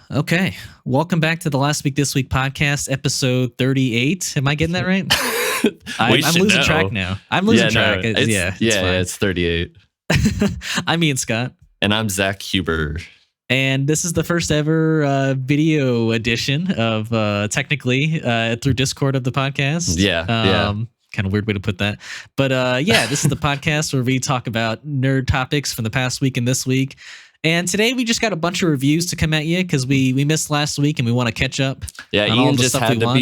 Okay. Welcome back to the Last Week This Week podcast, episode 38. Am I getting that right? I'm losing track now. I'm losing track. No, it's fine. It's 38. I'm Ian Scott. And I'm Zack Huber. And this is the first ever video edition of technically through Discord of the podcast. Yeah. Kind of weird way to put that. But this is the podcast where we talk about nerd topics from the past week and this week. And today we just got a bunch of reviews to come at you because we missed last week and we want to catch up. Yeah, on Ian all the just stuff had we to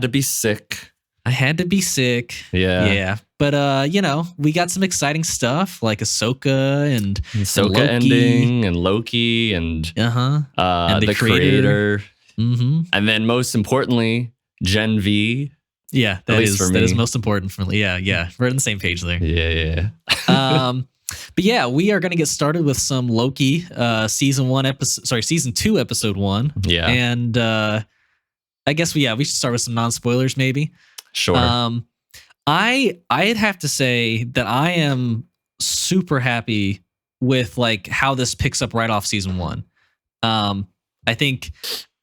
be sick. I had to be sick. Yeah. But we got some exciting stuff like Ahsoka and Ahsoka ending and Loki and and the creator. Mm-hmm. And then most importantly, Gen V. Yeah, that is most important for me. Yeah. We're on the same page there. Yeah. But yeah, we are going to get started with some Loki season 2 episode 1. Yeah. And I guess we should start with some non-spoilers maybe. Sure. I'd have to say that I am super happy with like how this picks up right off season 1. I think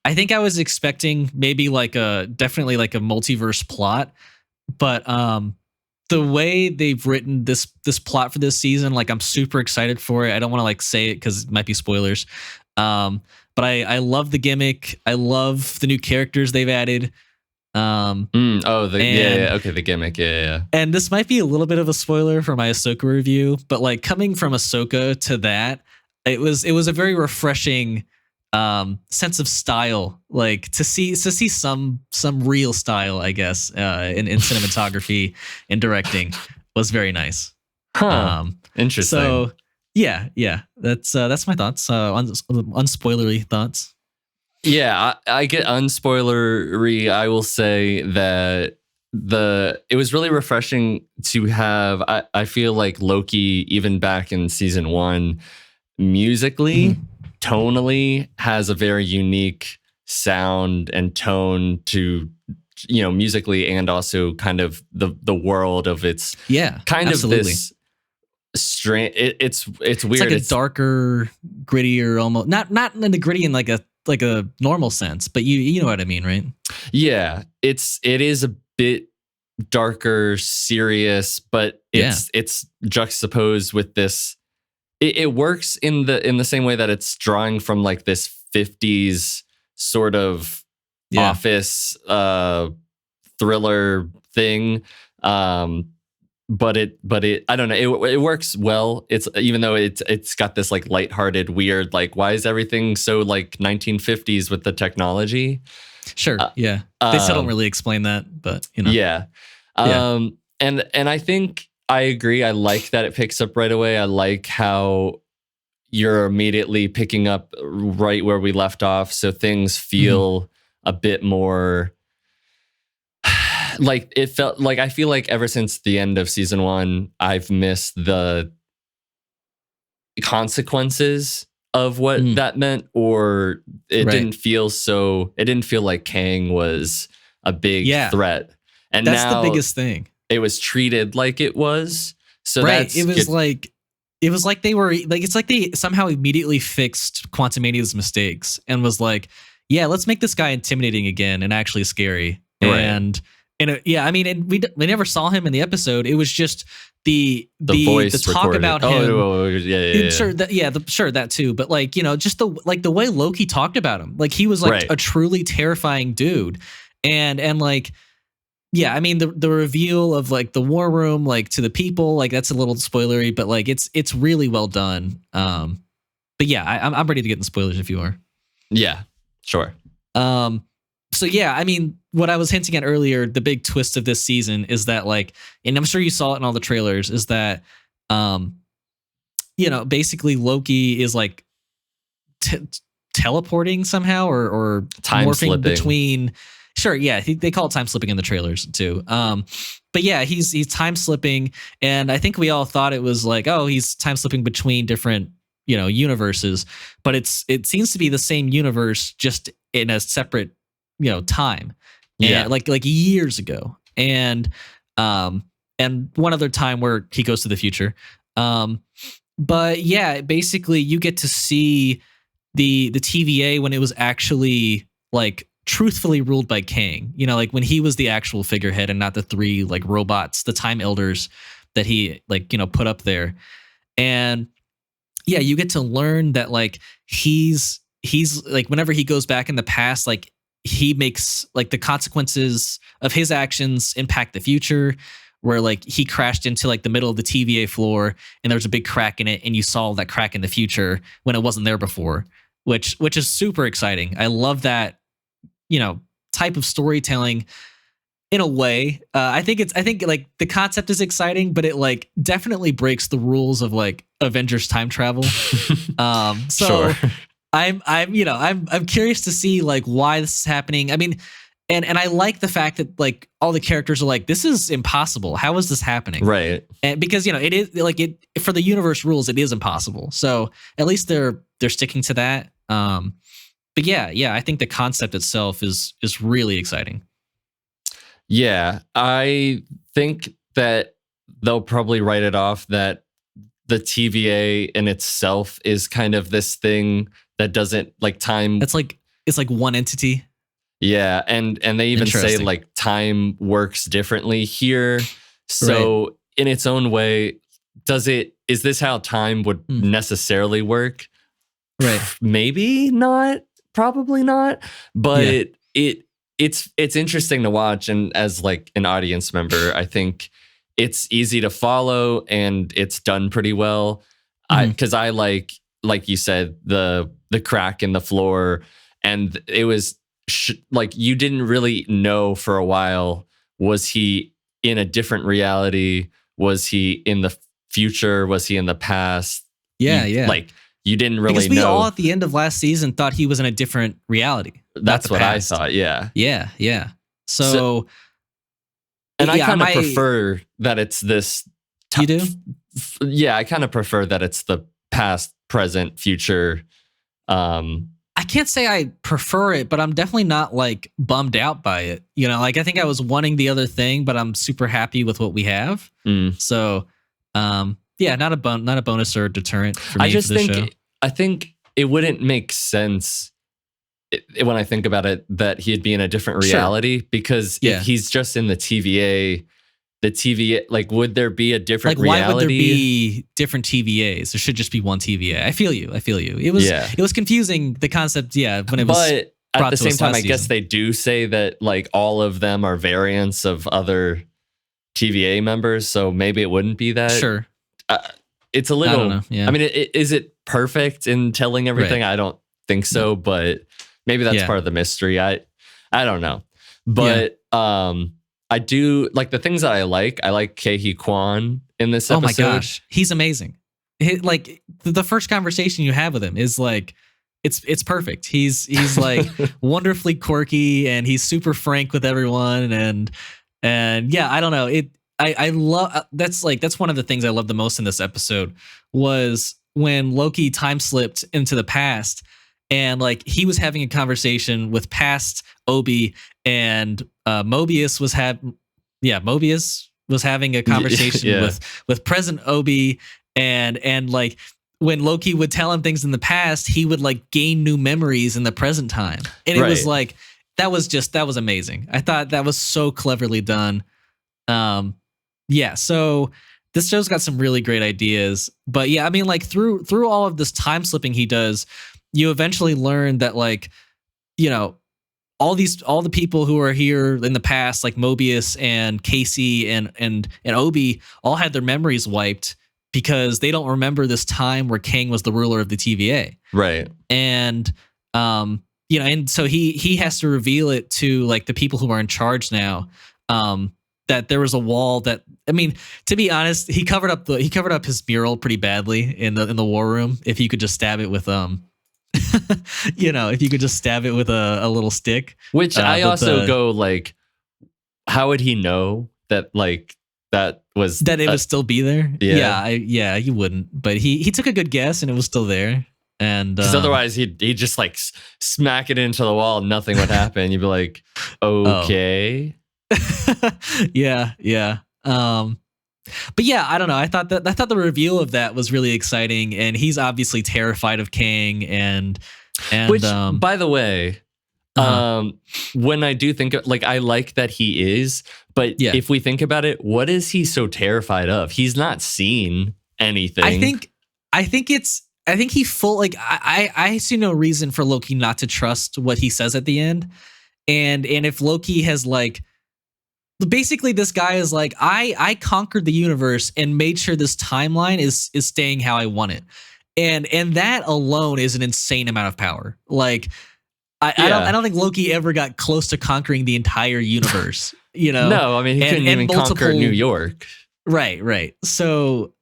I was expecting maybe definitely like a multiverse plot, but the way they've written this plot for this season, like I'm super excited for it. I don't want to like say it because it might be spoilers. But I love the gimmick. I love the new characters they've added. The gimmick, yeah. And this might be a little bit of a spoiler for my Ahsoka review, but like coming from Ahsoka to that, it was a very refreshing sense of style, like to see some real style, I guess, in cinematography and directing was very nice. Interesting. So yeah, that's my thoughts. Unspoilery thoughts. Yeah, I get unspoilery. I will say that it was really refreshing to have. I feel like Loki, even back in season 1, musically, tonally, has a very unique sound and tone to, musically, and also kind of the world of its absolutely. of this strange. It's weird. It's like a darker, grittier, almost not in the gritty in like a normal sense, but you know what I mean, right? Yeah, it is a bit darker, serious, but it's juxtaposed with this. It works in the same way that it's drawing from like this 50s sort of office thriller thing. But it I don't know, it works well. It's even though it's got this like lighthearted, weird, like why is everything so like 1950s with the technology? Sure. They still don't really explain that, but Yeah. And I think I agree. I like that it picks up right away. I like how you're immediately picking up right where we left off, so things feel a bit more like it felt like. I feel like ever since the end of season 1, I've missed the consequences of what that meant, or it didn't feel like Kang was a big threat. And that's now the biggest thing. It was treated like it was. So it was like they were like, it's like they somehow immediately fixed Quantumania's mistakes and was like, yeah, let's make this guy intimidating again and actually scary. And we never saw him in the episode. It was just the voice, the talk recorded about him. Sure, that too. But like, just the way Loki talked about him, like he was like a truly terrifying dude, and like. Yeah, I mean the reveal of like the war room, like to the people, like that's a little spoilery, but like it's really well done. But yeah, I'm ready to get in spoilers if you are. Yeah, sure. So yeah, I mean, what I was hinting at earlier, the big twist of this season is that like, and I'm sure you saw it in all the trailers, is that basically Loki is like teleporting somehow or time morphing slipping between. Sure, yeah, they call it time slipping in the trailers too. But yeah, he's time slipping, and I think we all thought it was like, oh, he's time slipping between different universes, but it seems to be the same universe, just in a separate time. Yeah, like years ago, and one other time where he goes to the future. But yeah, basically you get to see the TVA when it was actually like truthfully ruled by Kang. You know, like when he was the actual figurehead and not the three like robots, the Time Elders that he like, you know, put up there. And yeah, you get to learn that like he's like whenever he goes back in the past, like he makes like the consequences of his actions impact the future, where like he crashed into like the middle of the TVA floor and there's a big crack in it and you saw that crack in the future when it wasn't there before, which is super exciting. I love that, you know, type of storytelling in a way. I think like the concept is exciting, but it like definitely breaks the rules of like Avengers time travel. So Sure. I'm curious to see like why this is happening. I mean, and I like the fact that like all the characters are like, this is impossible. How is this happening? Right. And because, you know, it is like it for the universe rules, it is impossible. So at least they're sticking to that. But yeah, I think the concept itself is really exciting. Yeah, I think that they'll probably write it off that the TVA in itself is kind of this thing that doesn't like time. It's like one entity. Yeah, and they even say Interesting. like time works differently here. So in its own way, is this how time would necessarily work? Right. Maybe not, probably not. But it's interesting to watch, and as like an audience member, I think it's easy to follow and it's done pretty well. Because I like you said, the crack in the floor, and it was like you didn't really know for a while, was he in a different reality? Was he in the future? Was he in the past? Yeah. Like you didn't really because we know. all at the end of last season thought he was in a different reality. That's what past. I thought. Yeah. Yeah. So and I kind of I prefer that it's this. You do? Yeah, I kind of prefer that it's the past, present, future. I can't say I prefer it, but I'm definitely not like bummed out by it. You know, like I think I was wanting the other thing, but I'm super happy with what we have. So, yeah, not a bonus or a deterrent for me. I just for this think show. I think it wouldn't make sense when I think about it that he'd be in a different reality, because if he's just in the TVA, like, would there be a different reality? Why would there be different TVAs? There should just be one TVA. I feel you. It was confusing, the concept, when it was. But at the same time, I guess season. they do say that like all of them are variants of other TVA members, so maybe it wouldn't be that. Sure. It's a little. I don't know. Yeah. I mean, is it perfect in telling everything? Right. I don't think so, but maybe that's part of the mystery. I don't know, but I do like the things that I like. I like Ke Kwan in this episode. Oh my gosh, he's amazing. Like the first conversation you have with him is like, it's perfect. He's like wonderfully quirky, and he's super frank with everyone. And yeah, I don't know. I love that's one of the things I love the most in this episode was when Loki time slipped into the past, and like he was having a conversation with past Obi, and Mobius was having a conversation with present Obi, and like when Loki would tell him things in the past, he would like gain new memories in the present time. And it was like that was amazing. I thought that was so cleverly done. So this show's got some really great ideas. But yeah, I mean, like through all of this time slipping he does, you eventually learn that, like, you know, all the people who are here in the past, like Mobius and Casey and Obi, all had their memories wiped because they don't remember this time where Kang was the ruler of the TVA. Right. And you know, and so he has to reveal it to like the people who are in charge now. That there was a wall that, I mean, to be honest, he covered up his mural pretty badly in the war room. If you could just stab it with you know, if you could just stab it with a little stick. Which I also go like, how would he know that like that was that it would still be there? Yeah, he wouldn't. But he took a good guess and it was still there. And because otherwise he'd just like smack it into the wall and nothing would happen. You'd be like, okay. Yeah. But yeah, I don't know. I thought the reveal of that was really exciting, and he's obviously terrified of Kang, and And Which, by the way, uh-huh. when I do think of, like, I like that he is, but Yeah. if we think about it, what is he so terrified of? He's not seen anything. I think he full like I see no reason for Loki not to trust what he says at the end. And if Loki has like basically this guy is like, I conquered the universe and made sure this timeline is staying how I want it. And that alone is an insane amount of power. Like I don't think Loki ever got close to conquering the entire universe, you know? No, I mean, he couldn't even conquer New York. Right. So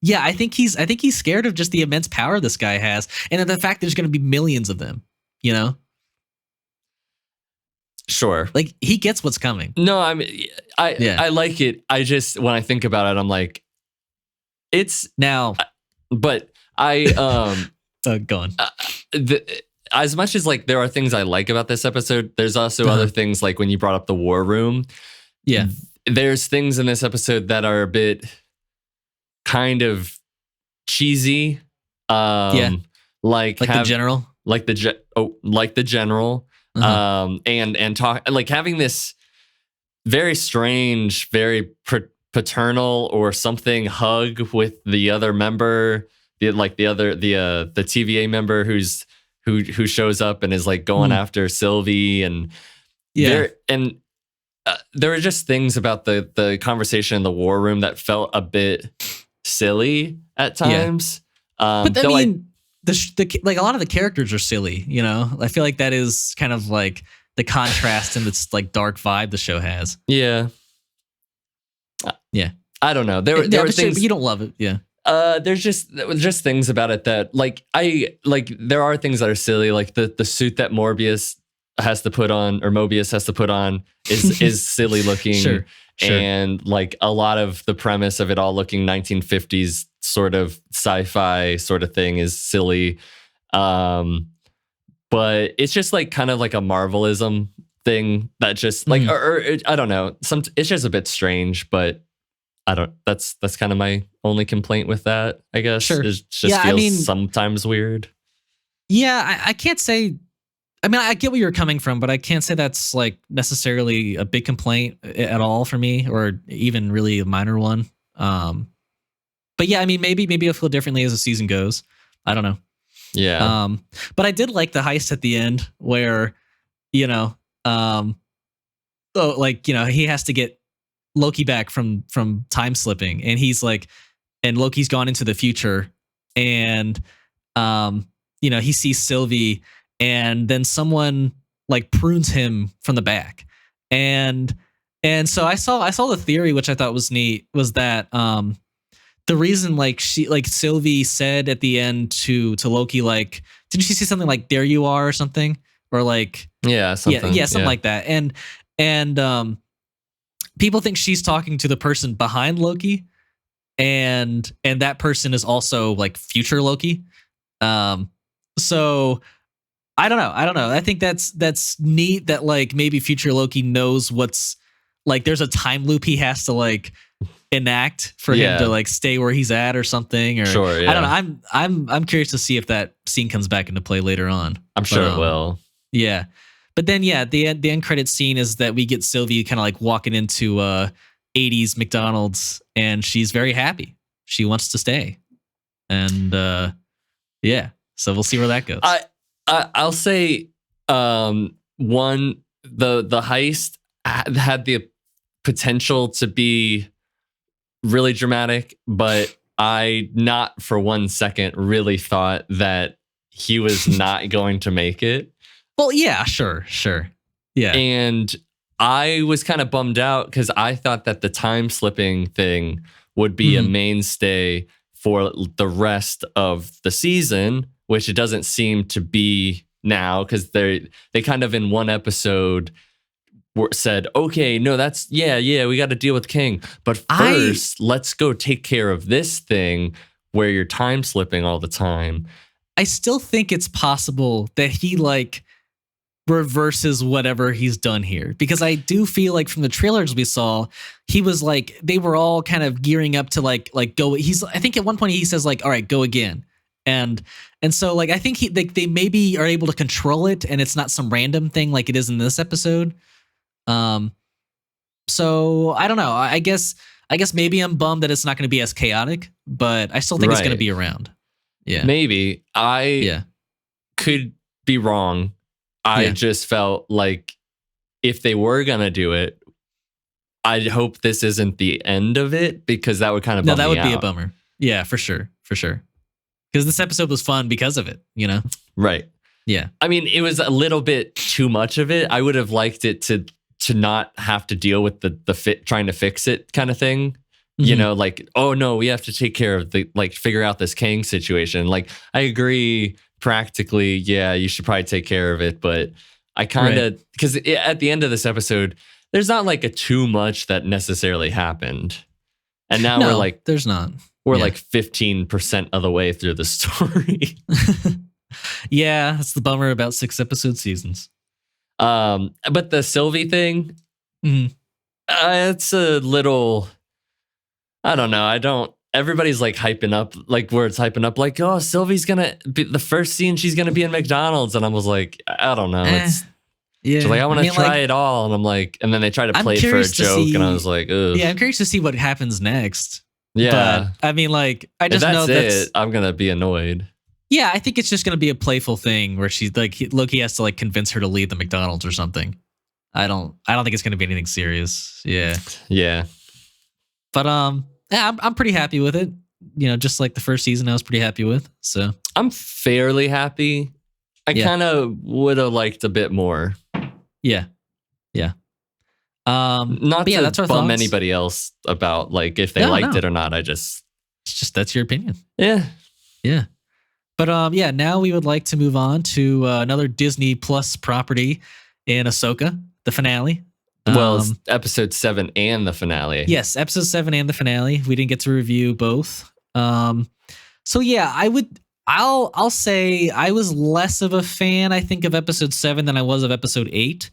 yeah, I think he's scared of just the immense power this guy has, and then the fact there's going to be millions of them. You know, sure. Like he gets what's coming. No, I mean, I like it. I just when I think about it, I'm like, it's now. But I go on. As much as like there are things I like about this episode, there's also other things like when you brought up the war room. Yeah, there's things in this episode that are a bit kind of cheesy. Like the general, like the general, and talk like having this very strange, very paternal or something hug with the other member, the TVA member who shows up and is like going after Sylvie, and there were just things about the conversation in the war room that felt a bit silly at times. But I mean, like a lot of the characters are silly, you know. I feel like that is kind of like the contrast and this like dark vibe the show has. Yeah. I don't know. There were things, but you don't love it. Yeah. There's just things about it that like there are things that are silly, like the suit that Mobius has to put on is silly looking. Sure. And like a lot of the premise of it all looking 1950s sort of sci-fi sort of thing is silly. But it's just like kind of like a Marvelism thing that just like, or I don't know. It's just a bit strange, but that's kind of my only complaint with that, I guess. Sure. It just feels sometimes weird. Yeah, I can't say. I mean, I get where you're coming from, but I can't say that's like necessarily a big complaint at all for me, or even really a minor one. But yeah, I mean, maybe I'll feel differently as the season goes. I don't know. Yeah. But I did like the heist at the end where, you know, he has to get Loki back from time slipping, and he's like, and Loki's gone into the future, and he sees Sylvie. And then someone like prunes him from the back, and so I saw the theory, which I thought was neat, was that the reason like Sylvie said at the end to Loki, like, didn't she say something like "there you are" or something, or like something like that, and people think she's talking to the person behind Loki, and that person is also like future Loki, so. I don't know. I think that's neat that like maybe future Loki knows what's like. There's a time loop he has to like enact for him to like stay where he's at or something. Or sure, yeah. I don't know. I'm curious to see if that scene comes back into play later on. I'm sure it will. Yeah, but then the end credit scene is that we get Sylvie kind of like walking into 80s McDonald's, and she's very happy. She wants to stay, and so we'll see where that goes. I'll say the heist had the potential to be really dramatic, but I not for 1 second really thought that he was not going to make it. Well, yeah, sure. Yeah. And I was kind of bummed out because I thought that the time slipping thing would be a mainstay for the rest of the season, which it doesn't seem to be now, because they kind of in one episode said, okay, no, that's we got to deal with King, but first let's go take care of this thing where you're time slipping all the time. I still think it's possible that he like reverses whatever he's done here, because I do feel like from the trailers we saw, he was like, they were all kind of gearing up to like go. I think at one point he says like, all right, go again. And so like I think they maybe are able to control it, and it's not some random thing like it is in this episode. So I don't know. I guess maybe I'm bummed that it's not going to be as chaotic, but I still think it's going to be around. Yeah, maybe I could be wrong. I just felt like if they were going to do it, I'd hope this isn't the end of it, because that would kind of bum me out. No, that would be a bummer. Yeah, for sure. Because this episode was fun because of it, you know? Right. Yeah. I mean, it was a little bit too much of it. I would have liked it to not have to deal with the trying to fix it kind of thing. Mm-hmm. You know, like, oh no, we have to take care of figure out this Kang situation. Like, I agree practically, yeah, you should probably take care of it. But I kind of, because at the end of this episode, there's not like a too much that necessarily happened. And now we're like, there's not. We're like 15% of the way through the story. Yeah, that's the bummer about 6 episode seasons. But the Sylvie thing, it's a little, I don't know. Everybody's like hyping up, like where it's hyping up, like, oh, Sylvie's gonna be the first scene. She's gonna be in McDonald's, and I was like, I don't know. She's like, I want to try it all, and I'm like, and then they try to play it for a joke, and I was like, ugh. Yeah, I'm curious to see what happens next. Yeah, but, I mean, like, I just know that's it. I'm gonna be annoyed. Yeah, I think it's just gonna be a playful thing where she's like, Loki has to like convince her to leave the McDonald's or something. I don't think it's gonna be anything serious. Yeah. But yeah, I'm pretty happy with it. You know, just like the first season, I was pretty happy with. So I'm fairly happy. I kind of would have liked a bit more. Yeah. Not to that's our bum thoughts. Anybody else about like if they liked it or not. It's just that's your opinion. Yeah. But now we would like to move on to another Disney Plus property in Ahsoka, the finale. Well, it's episode 7 and the finale. Yes, episode 7 and the finale. We didn't get to review both. So yeah, I'll say I was less of a fan, I think, of episode 7 than I was of episode 8.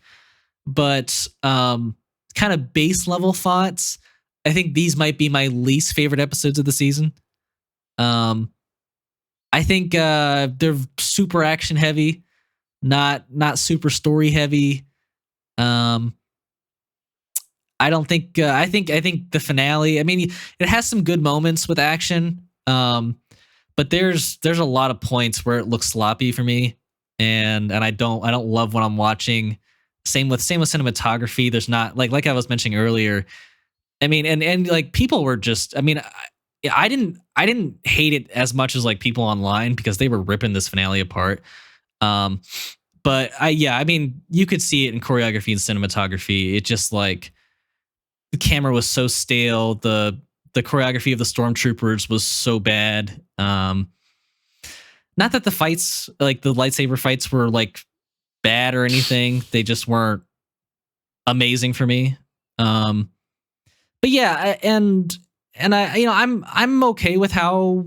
But kind of base level thoughts, I think these might be my least favorite episodes of the season. I think they're super action heavy, not super story heavy. I don't think I think the finale, I mean, it has some good moments with action. But there's a lot of points where it looks sloppy for me, and I don't love what I'm watching. Same with cinematography. There's not like I was mentioning earlier. I mean, and like people were just, I mean, I didn't hate it as much as like people online, because they were ripping this finale apart. But I mean, you could see it in choreography and cinematography. It just like the camera was so stale. The choreography of the stormtroopers was so bad. Not that the fights, like the lightsaber fights, were like bad or anything. They just weren't amazing for me. But yeah, and I, you know, I'm okay with how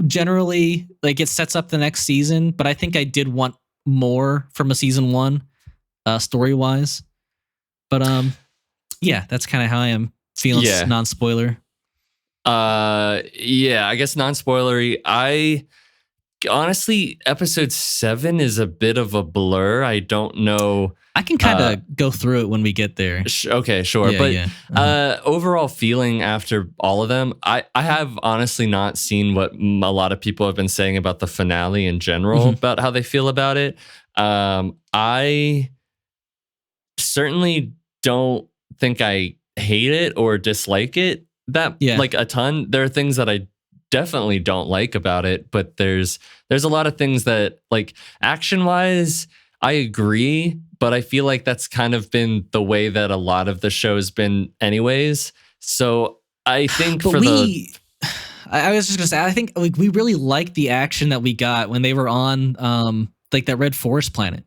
generally like it sets up the next season, but I think I did want more from a season 1, story wise. But yeah, that's kind of how I am feeling. Yeah. Non-spoiler. Yeah, I guess non-spoilery. I honestly, episode 7 is a bit of a blur. I don't know. I can kind of go through it when we get there. Okay, sure. But overall feeling after all of them, I have honestly not seen what a lot of people have been saying about the finale in general, about how they feel about it. I certainly don't think I hate it or dislike it like a ton. There are things that I definitely don't like about it, but there's a lot of things that, like, action wise, I agree, but I feel like that's kind of been the way that a lot of the show's been anyways. So I think I was just gonna say, I think like we really liked the action that we got when they were on like that Red Forest planet.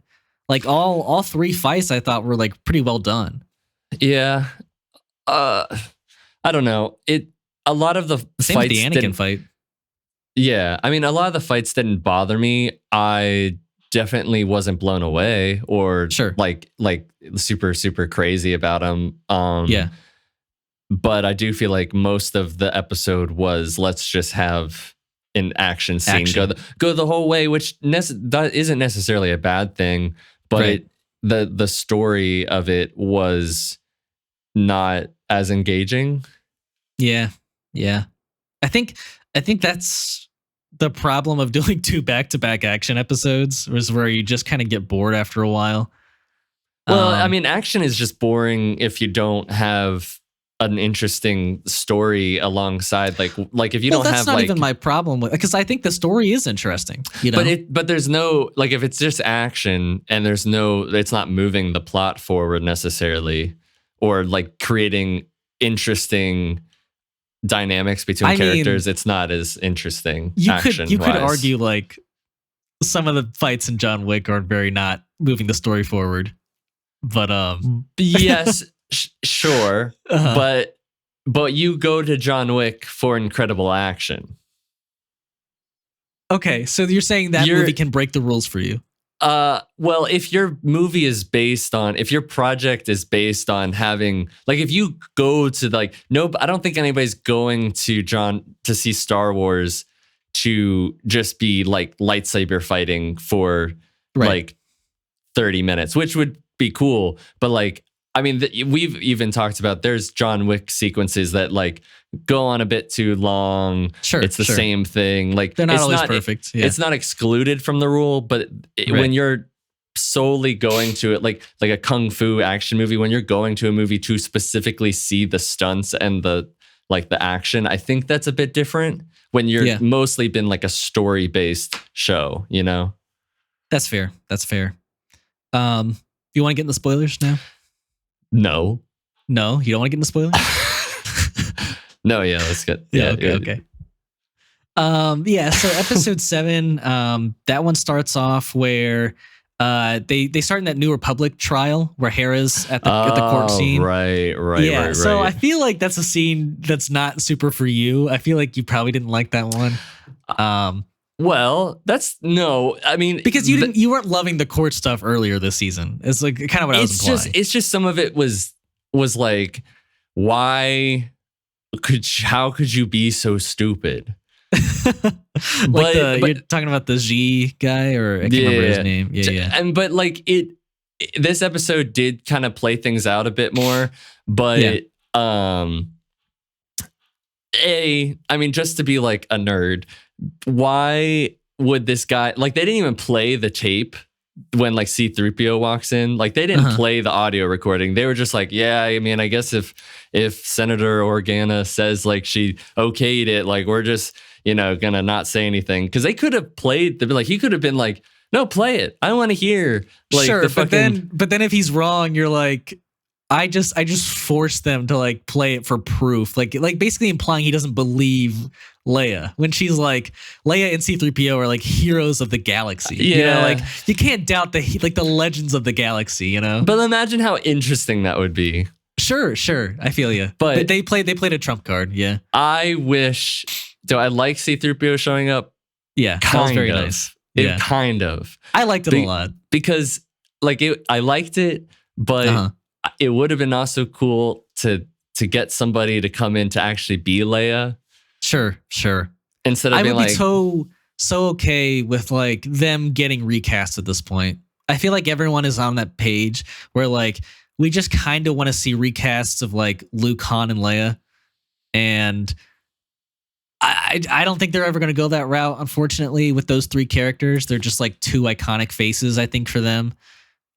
Like all 3 fights I thought were like pretty well done. Yeah. I don't know. A lot of the same fights, with the Anakin fight. Yeah, I mean, a lot of the fights didn't bother me. I definitely wasn't blown away or like super super crazy about them. Yeah, but I do feel like most of the episode was, let's just have an action scene, go the whole way, which that isn't necessarily a bad thing, but the story of it was not as engaging. Yeah. I think that's the problem of doing 2 back-to-back action episodes, was where you just kind of get bored after a while. Well, I mean, action is just boring if you don't have an interesting story alongside, like if you don't have, that's not even my problem with, because I think the story is interesting, you know. But there's no, like, if it's just action and it's not moving the plot forward necessarily, or like creating interesting dynamics between characters, it's not as interesting. You could argue like some of the fights in John Wick are very not moving the story forward, but yes. Sure, but you go to John Wick for incredible action. Okay, so you're saying that movie can break the rules for you? Well, if your movie is if your project is based on having, like, if you go to, like, no, I don't think anybody's going to see Star Wars to just be like lightsaber fighting for like 30 minutes, which would be cool, but like, I mean, we've even talked about, there's John Wick sequences that like go on a bit too long. Sure, it's the same thing. Like, they're not always perfect. It's not excluded from the rule, but when you're solely going to it, like a kung fu action movie, when you're going to a movie to specifically see the stunts and the action, I think that's a bit different. When you're mostly been like a story based show, you know. That's fair. You want to get in the spoilers now? No, you don't want to get into spoilers? No, yeah, let's get. Okay. So episode 7, that one starts off where they start in that New Republic trial where Hera's at the court scene. Right. Yeah, so I feel like that's a scene that's not super for you. I feel like you probably didn't like that one. Well, I mean, because you weren't loving the court stuff earlier this season. It's like kind of what I was implying. It's just some of it was like, how could you be so stupid? You're talking about the G guy, or I can't remember his name. Yeah. And but like this episode did kind of play things out a bit more, but I mean, just to be like a nerd, why would this guy, like, they didn't even play the tape when like C-3PO walks in. Like, they didn't play the audio recording. They were just like, yeah, I mean, I guess if Senator Organa says like she okayed it, like, we're just, you know, gonna not say anything. Because they could have played, he could have been like, no, play it. I want to hear. Like, sure, but then if he's wrong, you're like, I just forced them to like play it for proof, like basically implying he doesn't believe Leia when she's like, Leia and C-3PO are like heroes of the galaxy. Yeah, you know, like, you can't doubt the legends of the galaxy, you know. But imagine how interesting that would be. Sure, I feel you. But they played a trump card. Yeah, I wish. Do I like C-3PO showing up? Yeah, that was very nice. Yeah, kind of. I liked it a lot because like I liked it, but it would have been also cool to get somebody to come in to actually be Leia. Sure. Instead of being like, I would be so okay with like them getting recast at this point. I feel like everyone is on that page where like we just kind of want to see recasts of like Luke, Han, and Leia, and I don't think they're ever going to go that route. Unfortunately, with those 3 characters, they're just like 2 iconic faces, I think, for them.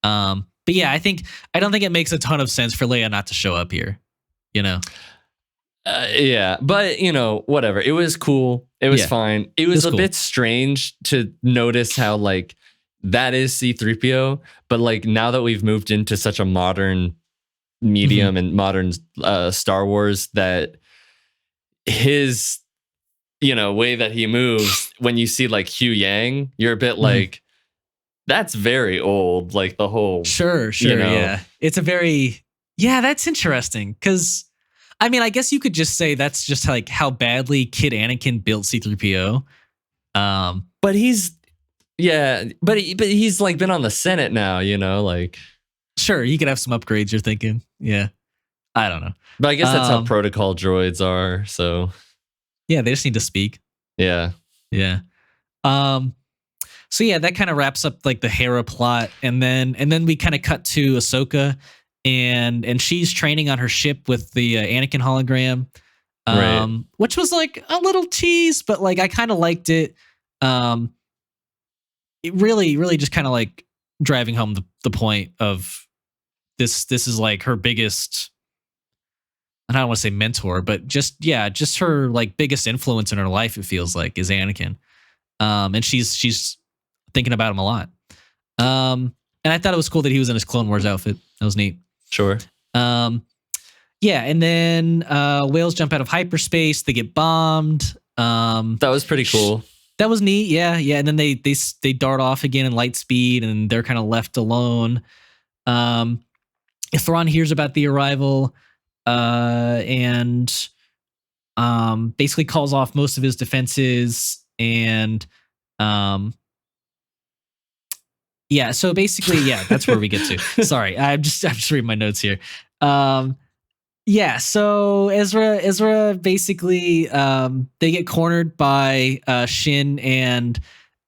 But yeah, I don't think it makes a ton of sense for Leia not to show up here, you know? Yeah, but you know, whatever. It was cool. It was fine. It was a bit strange to notice how like that is C-3PO, but like now that we've moved into such a modern medium and modern Star Wars, that his, you know, way that he moves, when you see like Hugh Yang, you're a bit like, that's very old. Like the whole sure, you know, yeah. It's a very that's interesting, because I mean, I guess you could just say that's just like how badly Kid Anakin built C-3PO. But he's like been on the Senate now, you know, like, sure, he could have some upgrades, you're thinking. Yeah. I don't know. But I guess that's how protocol droids are. So yeah, they just need to speak. Yeah. Yeah. Um, so yeah, that kind of wraps up like the Hera plot, and then we kind of cut to Ahsoka, and she's training on her ship with the Anakin hologram, Right. which was like a little tease, but like I kind of liked it. Um, it really just kind of like driving home the point of this is like her biggest. I don't want to say mentor, but just her like biggest influence in her life. It feels like is Anakin, and she's thinking about him a lot. And I thought it was cool that he was in his Clone Wars outfit. That was neat. Sure. Yeah, and then whales jump out of hyperspace. They get bombed. That was pretty cool. That was neat. Yeah, yeah. And then they dart off again in light speed, and they're kind of left alone. Thrawn hears about the arrival, and basically calls off most of his defenses, and yeah. So basically, yeah, that's where we get to. Sorry, I'm just reading my notes here. Yeah, so Ezra basically they get cornered by Shin and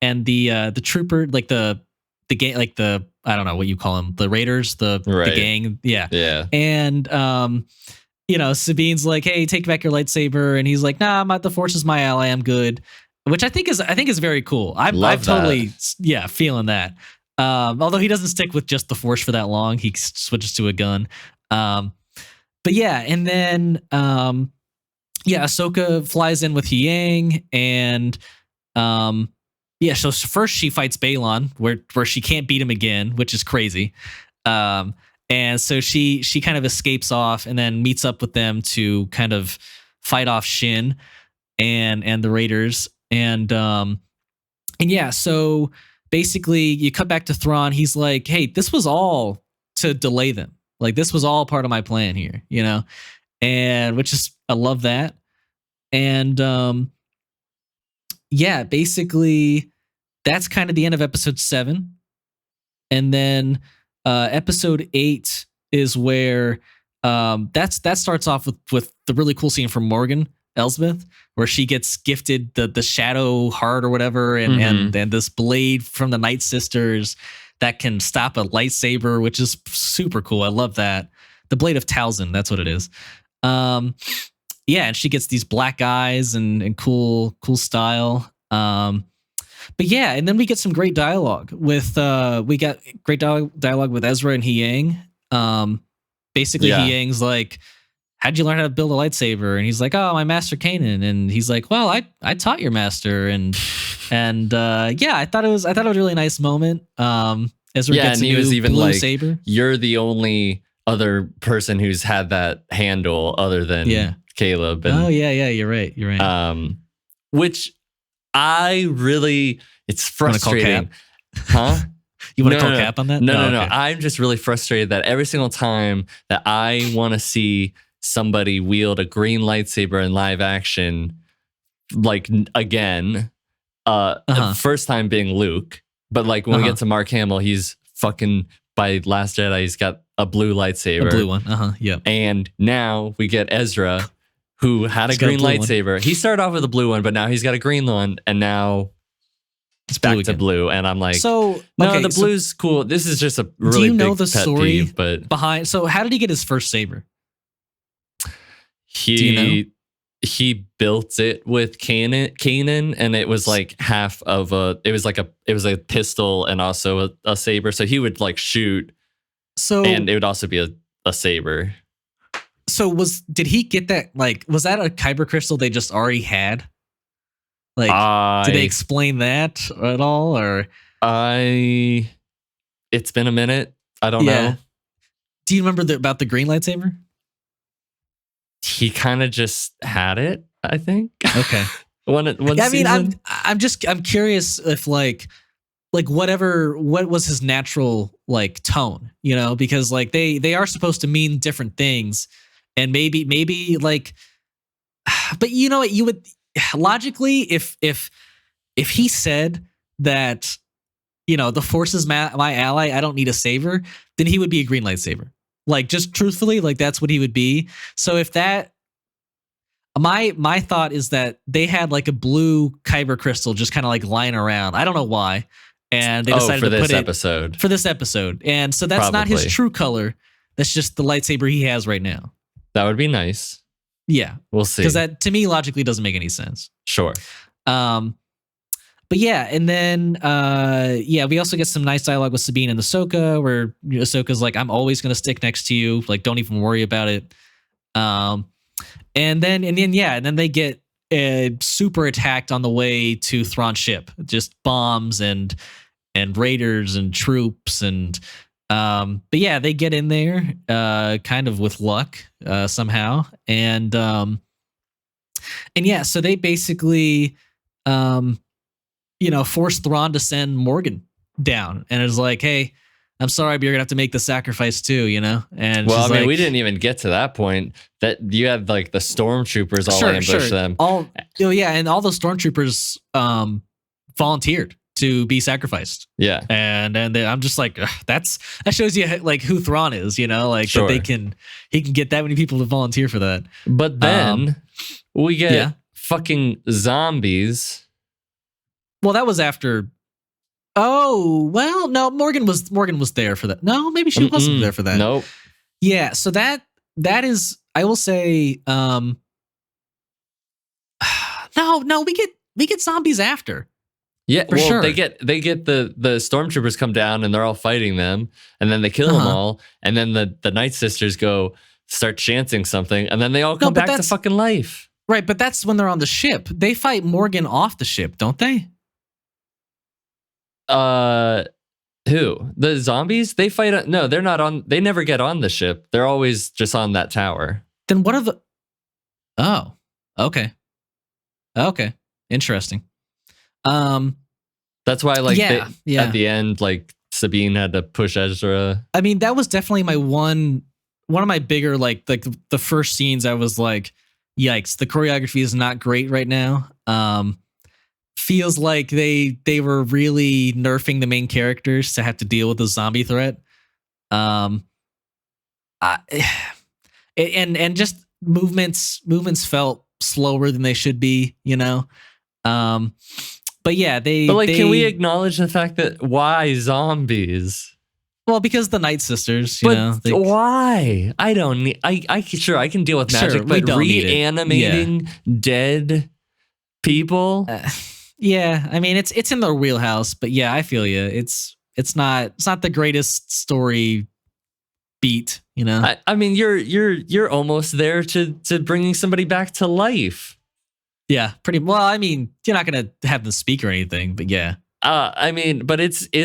the trooper, like the gang, like the, I don't know what you call them, the raiders, the gang, yeah. Yeah. And Sabine's like, hey, take back your lightsaber, and he's like, nah, the Force is my ally, I'm good, which I think is very cool. I'm totally feeling that. Although he doesn't stick with just the Force for that long, he switches to a gun. But yeah, and then Ahsoka flies in with Yang, and so first she fights Balon, where she can't beat him again, which is crazy. And so she kind of escapes off, and then meets up with them to kind of fight off Shin and the Raiders, and yeah, so basically you cut back to Thrawn. He's like, hey, this was all to delay them. Like, this was all part of my plan here, and which is, I love that. And basically that's kind of the end of episode 7. And then episode 8 is where that starts off with the really cool scene from Morgan Elsbeth, where she gets gifted the shadow heart or whatever, and this blade from the Night Sisters that can stop a lightsaber, which is super cool. I love that. The Blade of Talzin, that's what it is. And she gets these black eyes and cool style. But yeah, and then we get some great dialogue with dialogue with Ezra and Yang. Basically, Yang's like, how'd you learn how to build a lightsaber? And he's like, oh, my master Kanan. And he's like, well, I taught your master. And I thought it was a really nice moment. Ezra gets and he was even blue like, saber. You're the only other person who's had that handle other than Caleb. And, you're right. Which I really, it's frustrating. Huh? You want to call Cap on that? No. I'm just really frustrated that every single time that I want to see somebody wield a green lightsaber in live action, like again, the first time being Luke, but like when we get to Mark Hamill, he's fucking, by Last Jedi, he's got a blue lightsaber. A blue one, yeah. And now we get Ezra, who had a green lightsaber. One. He started off with a blue one, but now he's got a green one, and now it's back to blue. And I'm like, the blue's cool. This is just a really, do you know, big the story peeve, but behind? So how did he get his first saber? He built it with Kanan, and it was like half of it was a pistol and also a saber. So he would like shoot. So, and it would also be a saber. So did he get that? Like, was that a kyber crystal they just already had? Like, did they explain that at all? Or it's been a minute. I don't know. Do you remember about the green lightsaber? He kind of just had it, I think. Okay. I'm curious if like what was his natural like tone, because like they are supposed to mean different things, and maybe like, but you know what, you would logically, if he said that, the Force is my ally, I don't need a saber, then he would be a green lightsaber. Like, just truthfully, like that's what he would be. So if that, My thought is that they had like a blue kyber crystal just kind of like lying around. I don't know why. And they decided for to this put episode. it for this episode. And so that's not his true color. That's just the lightsaber he has right now. That would be nice. Yeah. We'll see. Because that to me logically doesn't make any sense. Sure. But yeah, and then we also get some nice dialogue with Sabine and Ahsoka, where Ahsoka's like, "I'm always gonna stick next to you. Like, don't even worry about it." And then they get super attacked on the way to Thrawn's ship. Just bombs and raiders and troops and but yeah, they get in there kind of with luck somehow, and yeah, so they basically forced Thrawn to send Morgan down, and it's like, hey, I'm sorry, but you're gonna have to make the sacrifice too, And well, I mean, we didn't even get to that point. That you had like the stormtroopers all ambush them. And all those stormtroopers volunteered to be sacrificed. Yeah, and I'm just like, that shows you like who Thrawn is, that he can get that many people to volunteer for that. But then we get fucking zombies. Well, that was after. Oh, well, no, Morgan was there for that. No, maybe she wasn't there for that. Nope. Yeah, so that is, I will say, no, we get zombies after. Yeah, for sure. they get the stormtroopers come down and they're all fighting them, and then they kill them all, and then the Night Sisters start chanting something, and then they all come back to fucking life. Right, but that's when they're on the ship. They fight Morgan off the ship, don't they? Who? The zombies? They fight. No, they're not on. They never get on the ship. They're always just on that tower. Then what are the? Oh, okay, interesting. That's why, like, at the end, like Sabine had to push Ezra. I mean, that was definitely my one of my bigger like the first scenes. I was like, yikes, the choreography is not great right now. Feels like they were really nerfing the main characters to have to deal with the zombie threat. And just movements felt slower than they should be, But yeah, can we acknowledge the fact that why zombies? Well, because the Night Sisters, why? I don't need. I can deal with magic, but reanimating dead people. Yeah, I mean it's in their wheelhouse, but yeah, I feel you. It's not the greatest story beat, I mean, you're almost there to bringing somebody back to life. Yeah, pretty well. I mean, you're not gonna have them speak or anything, but yeah. I mean, but that's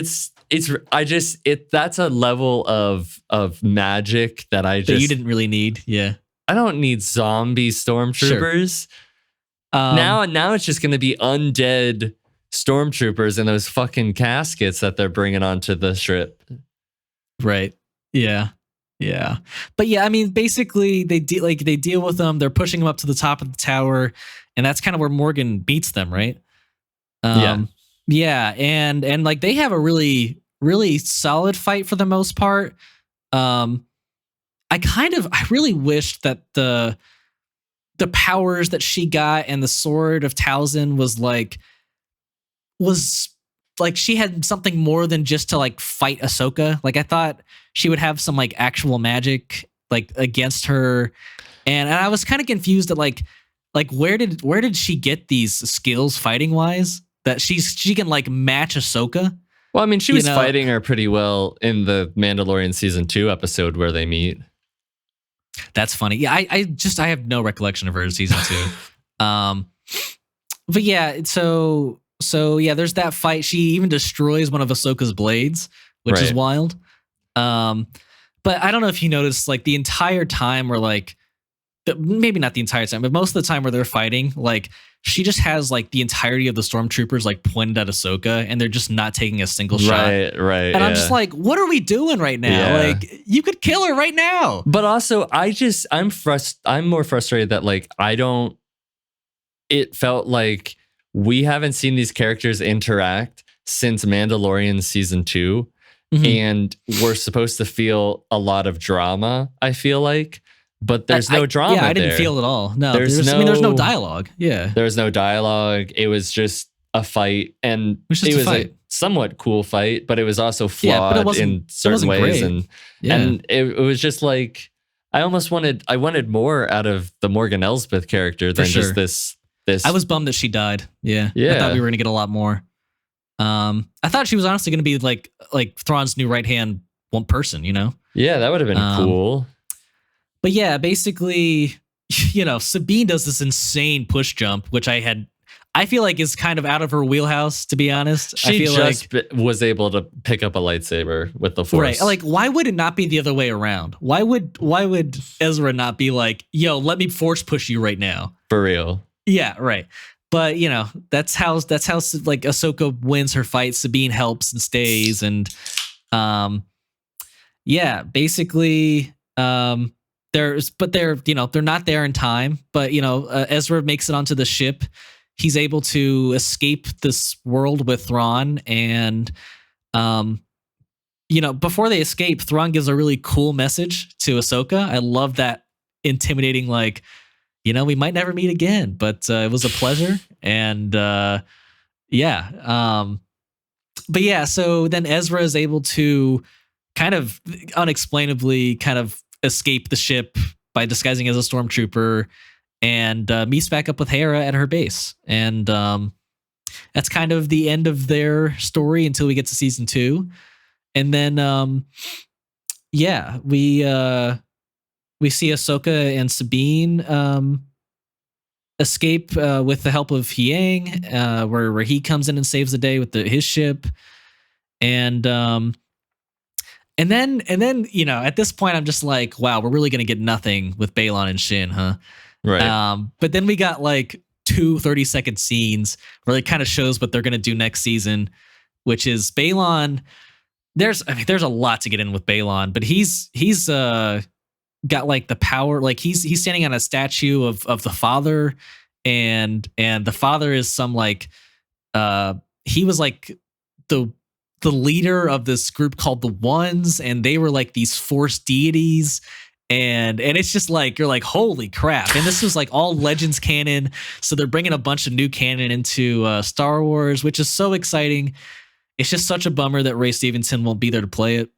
a level of magic that you didn't really need. Yeah, I don't need zombie stormtroopers. Sure. Now it's just gonna be undead stormtroopers in those fucking caskets that they're bringing onto the ship. Right. Yeah. Yeah. But yeah, I mean, basically they deal with them. They're pushing them up to the top of the tower, and that's kind of where Morgan beats them, right? Yeah, and like they have a really, really solid fight for the most part. I really wished that the powers that she got and the sword of Talzin was like she had something more than just to like fight Ahsoka. Like I thought she would have some like actual magic like against her, and I was kind of confused at like where did she get these skills fighting wise that she can like match Ahsoka? Well, I mean, she was fighting her pretty well in the Mandalorian season 2 episode where they meet. That's funny. Yeah, I have no recollection of her in season 2. But yeah, so yeah, there's that fight. She even destroys one of Ahsoka's blades, which is wild. But I don't know if you noticed, like the entire time where like, maybe not the entire time, but most of the time where they're fighting, like she just has like the entirety of the stormtroopers like pointed at Ahsoka, and they're just not taking a single shot. Right. And I'm just like, what are we doing right now? Yeah. Like you could kill her right now. But also, I'm more frustrated that like it felt like we haven't seen these characters interact since Mandalorian season 2. Mm-hmm. And we're supposed to feel a lot of drama, I feel like. but there's no drama. Yeah, I didn't there. feel it at all. No, there's there's no dialogue. Yeah, there's no dialogue. It was just a fight, and it was a somewhat cool fight, but it was also flawed in certain ways, great. and it was just like I wanted more out of the Morgan Elsbeth character than just this. I was bummed that she died. Yeah, yeah. I thought we were gonna get a lot more. I thought she was honestly gonna be like Thrawn's new right hand one person. You know? Yeah, that would have been cool. But yeah, basically, you know, Sabine does this insane push jump, which I feel like is kind of out of her wheelhouse, to be honest. She I feel just was able to pick up a lightsaber with the Force. Right. Like, why would it not be the other way around? Why would Ezra not be like, yo, let me Force push you right now? For real. Yeah, right. But, you know, that's how like Ahsoka wins her fight. Sabine helps and stays. And yeah, basically, they're you know, they're not there in time. But, you know, Ezra makes it onto the ship. He's able to escape this world with Thrawn, and you know, before they escape, Thrawn gives a really cool message to Ahsoka. I love that intimidating, like, you know, we might never meet again, but it was a pleasure. And yeah, but yeah, so then Ezra is able to kind of unexplainably kind of escape the ship by disguising as a stormtrooper, and meets back up with Hera at her base. And that's kind of the end of their story until we get to season 2. And then, yeah, we see Ahsoka and Sabine escape with the help of Hiang, where he comes in and saves the day with his ship. And then, you know, at this point, I'm just like, wow, we're really going to get nothing with Balon and Shin, huh? Right. But then we got like 2 30-second scenes where it kind of shows what they're going to do next season, which is Balon. There's a lot to get in with Balon, but he's got like the power, like he's standing on a statue of the father, and the father is some like he was like the leader of this group called the Ones, and they were like these Force deities. And it's just like, you're like, holy crap. And this was like all Legends canon. So they're bringing a bunch of new canon into Star Wars, which is so exciting. It's just such a bummer that Ray Stevenson won't be there to play it.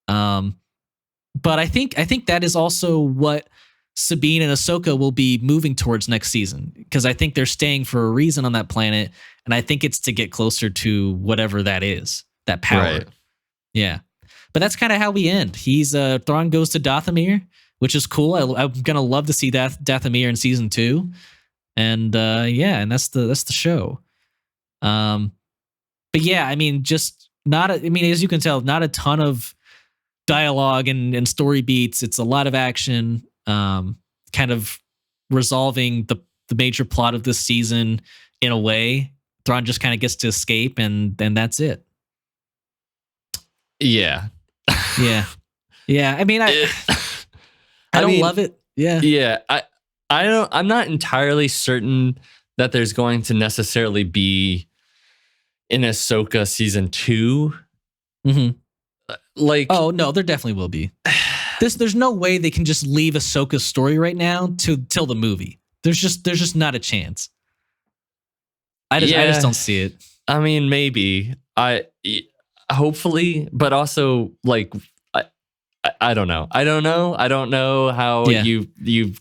But I think that is also what Sabine and Ahsoka will be moving towards next season, because I think they're staying for a reason on that planet. And I think it's to get closer to whatever that is, that power. Right. Yeah. But that's kind of how we end. Thrawn goes to Dathomir, which is cool. I'm gonna love to see Dathomir in season 2, and yeah, and that's the show. But yeah, I mean, as you can tell, not a ton of dialogue and story beats. It's a lot of action, kind of resolving the major plot of this season in a way. Thrawn just kind of gets to escape, and then that's it. Yeah. Yeah. I mean, I don't love it. Yeah. Yeah. I'm not entirely certain that there's going to necessarily be an Ahsoka season 2. Mm-hmm. Like, oh no, there definitely will be. There's no way they can just leave Ahsoka's story right now till the movie. There's just not a chance. I just don't see it. I mean, maybe hopefully, but also like I don't know. I don't know how you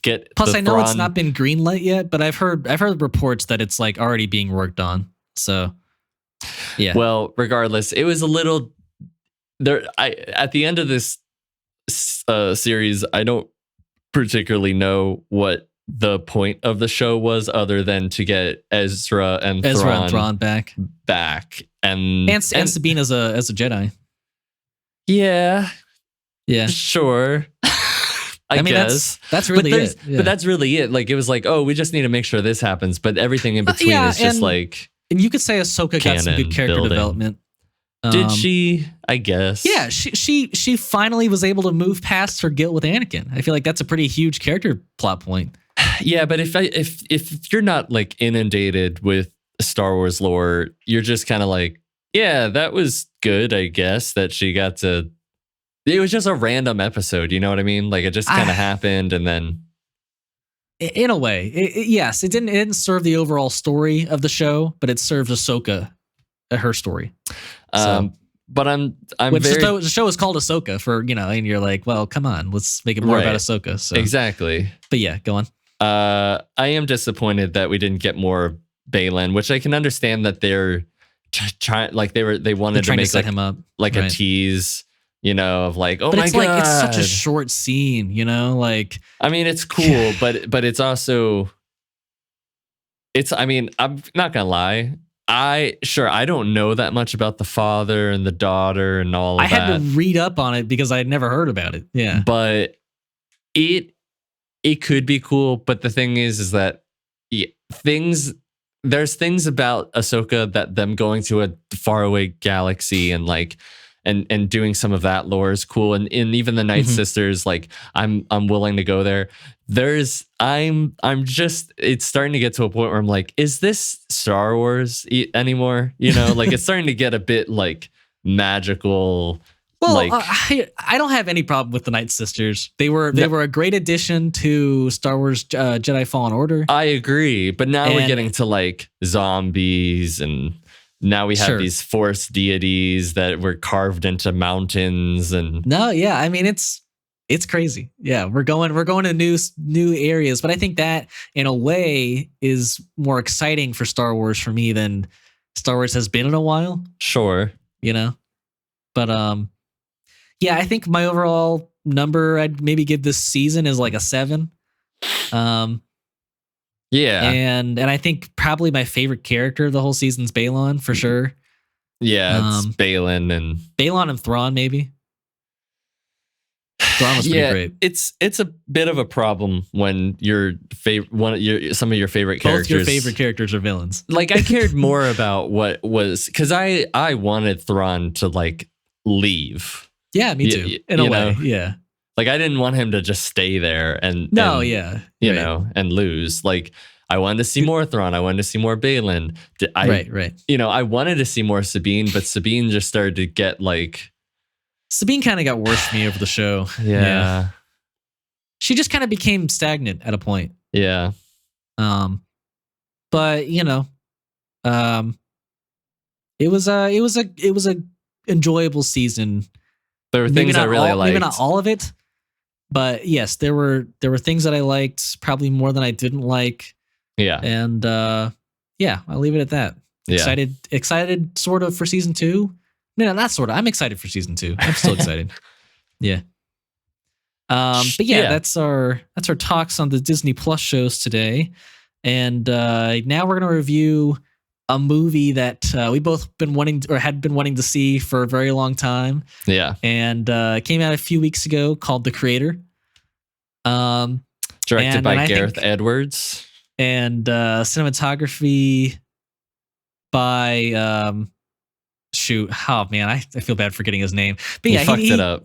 get. Plus, I know it's not been greenlit yet, but I've heard reports that it's like already being worked on. So, yeah. Well, regardless, it was a little there. At the end of this series, I don't particularly know what the point of the show was, other than to get Ezra and Thrawn back, and Sabine as a Jedi. Yeah. Yeah, sure. I mean, guess that's really it. Yeah. But that's really it. Like, it was like, oh, we just need to make sure this happens, but everything in between is just like. And you could say Ahsoka got some good character development. Did she? I guess. Yeah, she finally was able to move past her guilt with Anakin. I feel like that's a pretty huge character plot point. Yeah, but if you're not like inundated with Star Wars lore, you're just kind of like, yeah, that was good, I guess, that she got to It was just a random episode, you know what I mean? Like it just kind of happened, and then in a way, yes, it didn't serve the overall story of the show, but it served Ahsoka, her story. So, but I'm the show is called Ahsoka for, and you're like, well, come on, let's make it more about Ahsoka. So exactly. But yeah, go on. I am disappointed that we didn't get more Baylan, which I can understand that they're trying, like they wanted to make set him up, like a tease. Of like, oh but my God. Like, it's such a short scene, like. I mean, it's cool, but it's also, I mean, I'm not gonna lie. I don't know that much about the father and the daughter and all of that. I had to read up on it because I had never heard about it. Yeah. But it could be cool. But the thing is that there's things about Ahsoka that them going to a faraway galaxy and like, and doing some of that lore is cool. And even the Night Sisters, like I'm willing to go there. It's starting to get to a point where I'm like, is this Star Wars anymore? Like it's starting to get a bit like magical. Well, like, I don't have any problem with the Night Sisters. They were a great addition to Star Wars Jedi Fallen Order. I agree, but now we're getting to like zombies, and now we have these Force deities that were carved into mountains, and no, yeah, I mean it's crazy. Yeah, we're going to new areas, but I think that in a way is more exciting for Star Wars for me than Star Wars has been in a while. Sure, but yeah, I think my overall number I'd maybe give this season is like a 7. Yeah. And I think probably my favorite character of the whole season's Baylan for sure. Yeah, it's Baylan and Thrawn maybe. Thrawn was pretty great. It's a bit of a problem when some of your favorite characters. Both your favorite characters are villains. Like I cared more about what was, because I wanted Thrawn to like leave. Yeah, me too. In a way, yeah. Like I didn't want him to just stay there and and lose. Like I wanted to see more Thrawn. I wanted to see more Baylan. Right. I wanted to see more Sabine, but Sabine just started to get like. Sabine kind of got worse for me over the show. Yeah. She just kind of became stagnant at a point. Yeah. But it was a enjoyable season. There were things I really liked. Maybe not all of it, but yes, there were things that I liked probably more than I didn't like. Yeah. And yeah, I'll leave it at that. Yeah. Excited sort of for season 2. No, not sort of. I'm excited for season 2. I'm still excited. Yeah. But yeah, that's our talks on the Disney Plus shows today. And now we're going to review a movie that we both had been wanting to see for a very long time. Yeah. And it came out a few weeks ago, called The Creator. Directed by Gareth Edwards. And cinematography by oh man, I feel bad forgetting his name. But yeah, he fucked it up.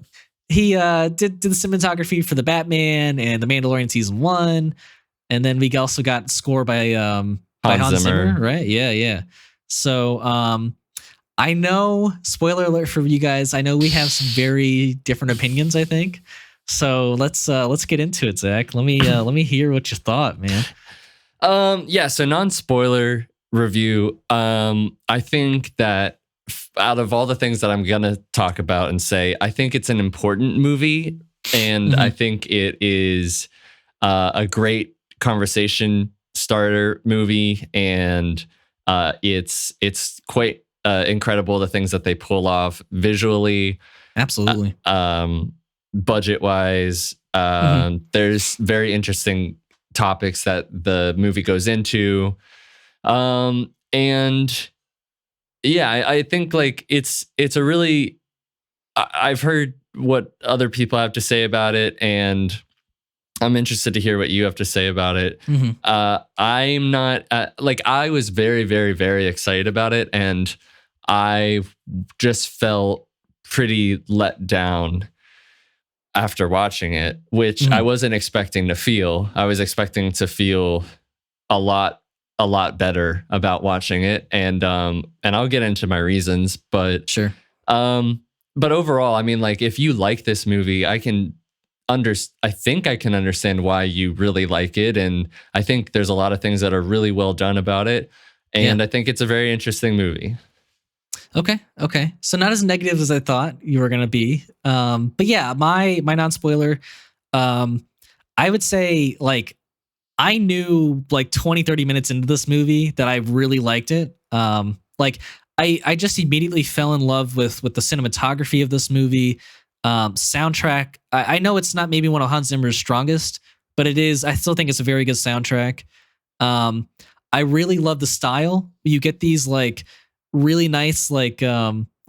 He did the cinematography for The Batman and The Mandalorian season 1, and then we also got score by Hans Zimmer, right? Yeah. So I know, spoiler alert for you guys, I know we have some very different opinions, I think. So let's get into it, Zach. Let me hear what you thought, man. Yeah, so non-spoiler review. I think that out of all the things that I'm gonna talk about and say, I think it's an important movie, and I think it is a great conversation starter movie, and it's quite incredible the things that they pull off visually. Absolutely. Budget wise, there's very interesting topics that the movie goes into, and yeah, I think like it's a really, I've heard what other people have to say about it, and I'm interested to hear what you have to say about it. I'm not I was very, very, very excited about it, and I just felt pretty let down after watching it, which I wasn't expecting to feel. I was expecting to feel a lot better about watching it, and I'll get into my reasons, but sure. but overall, I mean, like, if you like this movie, I think I can understand why you really like it. And I think there's a lot of things that are really well done about it. And I think it's a very interesting movie. Okay. So not as negative as I thought you were gonna be. But yeah, my non-spoiler, I would say, like, I knew like 20, 30 minutes into this movie that I really liked it. Like I just immediately fell in love with the cinematography of this movie. Soundtrack. I know it's not maybe one of Hans Zimmer's strongest, but it is. I still think it's a very good soundtrack. I really love the style. You get these like really nice like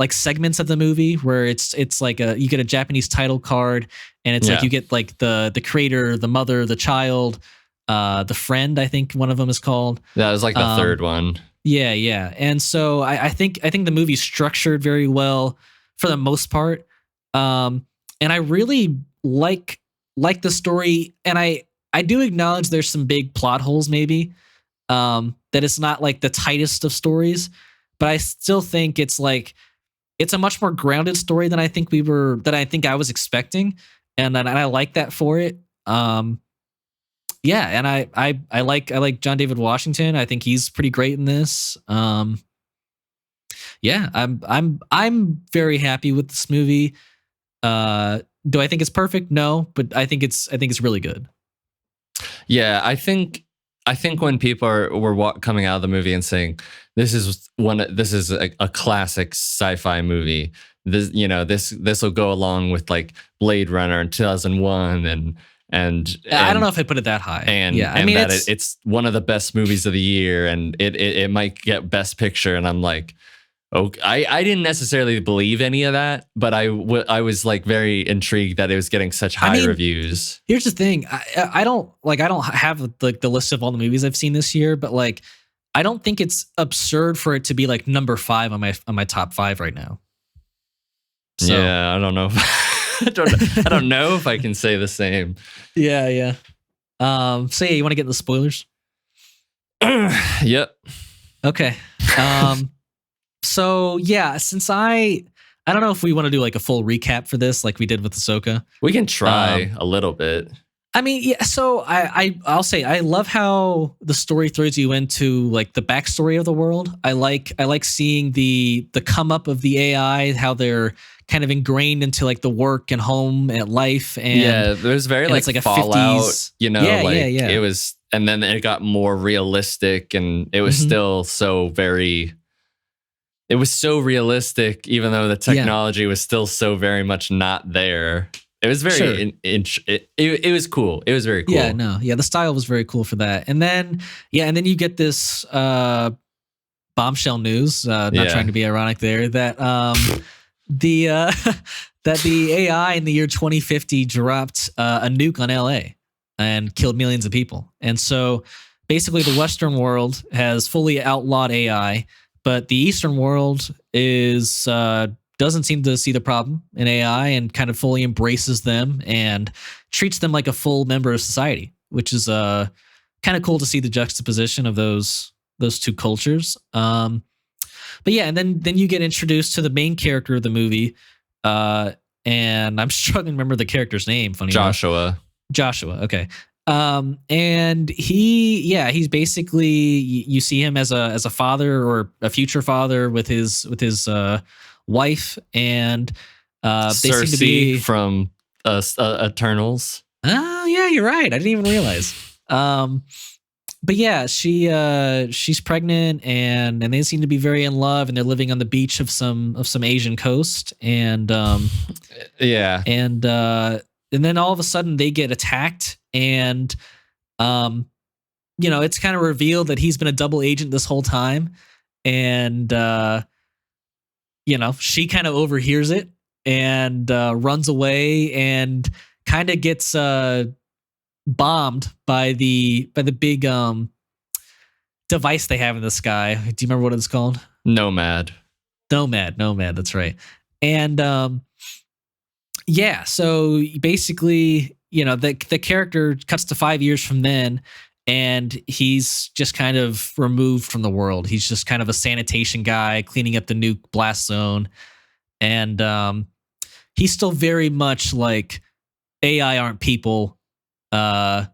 segments of the movie where it's like you get a Japanese title card, and it's like you get like the creator, the mother, the child, the friend. I think one of them is called. That was like the third one. Yeah. And so I think the movie's structured very well for the most part. And I really like the story, and I do acknowledge there's some big plot holes maybe. That it's not like the tightest of stories, but I still think it's a much more grounded story than I think I was expecting, and I like that for it. Yeah, and I like John David Washington. I think he's pretty great in this. Yeah, I'm very happy with this movie. Do I think it's perfect? No, but I think it's really good. Yeah, I think when people were coming out of the movie and saying this is a classic sci-fi movie, this will go along with like Blade Runner in 2001 and I don't know if I put it that high. And yeah, I mean it's one of the best movies of the year, and it might get Best Picture, and I'm like, okay, I didn't necessarily believe any of that, but I was like very intrigued that it was getting such high reviews. Here's the thing. I don't have like the list of all the movies I've seen this year, but like I don't think it's absurd for it to be like number 5 on my top 5 right now. So, yeah, I don't know. I don't know if I can say the same. Yeah. So yeah, you want to get in the spoilers? Yep. Okay. So yeah, since I don't know if we want to do like a full recap for this, like we did with Ahsoka. We can try a little bit. I mean, yeah. So I'll say I love how the story throws you into like the backstory of the world. I like seeing the come up of the AI, how they're kind of ingrained into like the work and home and life. And yeah, there's very like a Fallout, 50s, yeah. It was, and then it got more realistic, and it was still so very. It was so realistic, even though the technology was still so very much not there. It was very, it was cool. It was very cool. Yeah, the style was very cool for that. And then you get this bombshell news, not trying to be ironic there, that that the AI in the year 2050 dropped a nuke on LA and killed millions of people. And so basically the Western world has fully outlawed AI, but the Eastern world is doesn't seem to see the problem in AI and kind of fully embraces them and treats them like a full member of society, which is kind of cool to see the juxtaposition of those two cultures. But yeah, and then you get introduced to the main character of the movie, and I'm struggling to remember the character's name. Funny Joshua. Okay. And he's basically, you see him as a father or a future father with his wife, and they seem to be from Eternals. Oh yeah, you're right. I didn't even realize. But yeah, she's pregnant, and they seem to be very in love, and they're living on the beach of some Asian coast, and and then all of a sudden they get attacked, and it's kind of revealed that he's been a double agent this whole time, and she kind of overhears it and runs away and kind of gets bombed by the big device they have in the sky. Do you remember what it's called? Nomad. That's right. And so basically, the character cuts to 5 years from then, and he's just kind of removed from the world. He's just kind of a sanitation guy cleaning up the nuke blast zone. And he's still very much like AI aren't people. Kind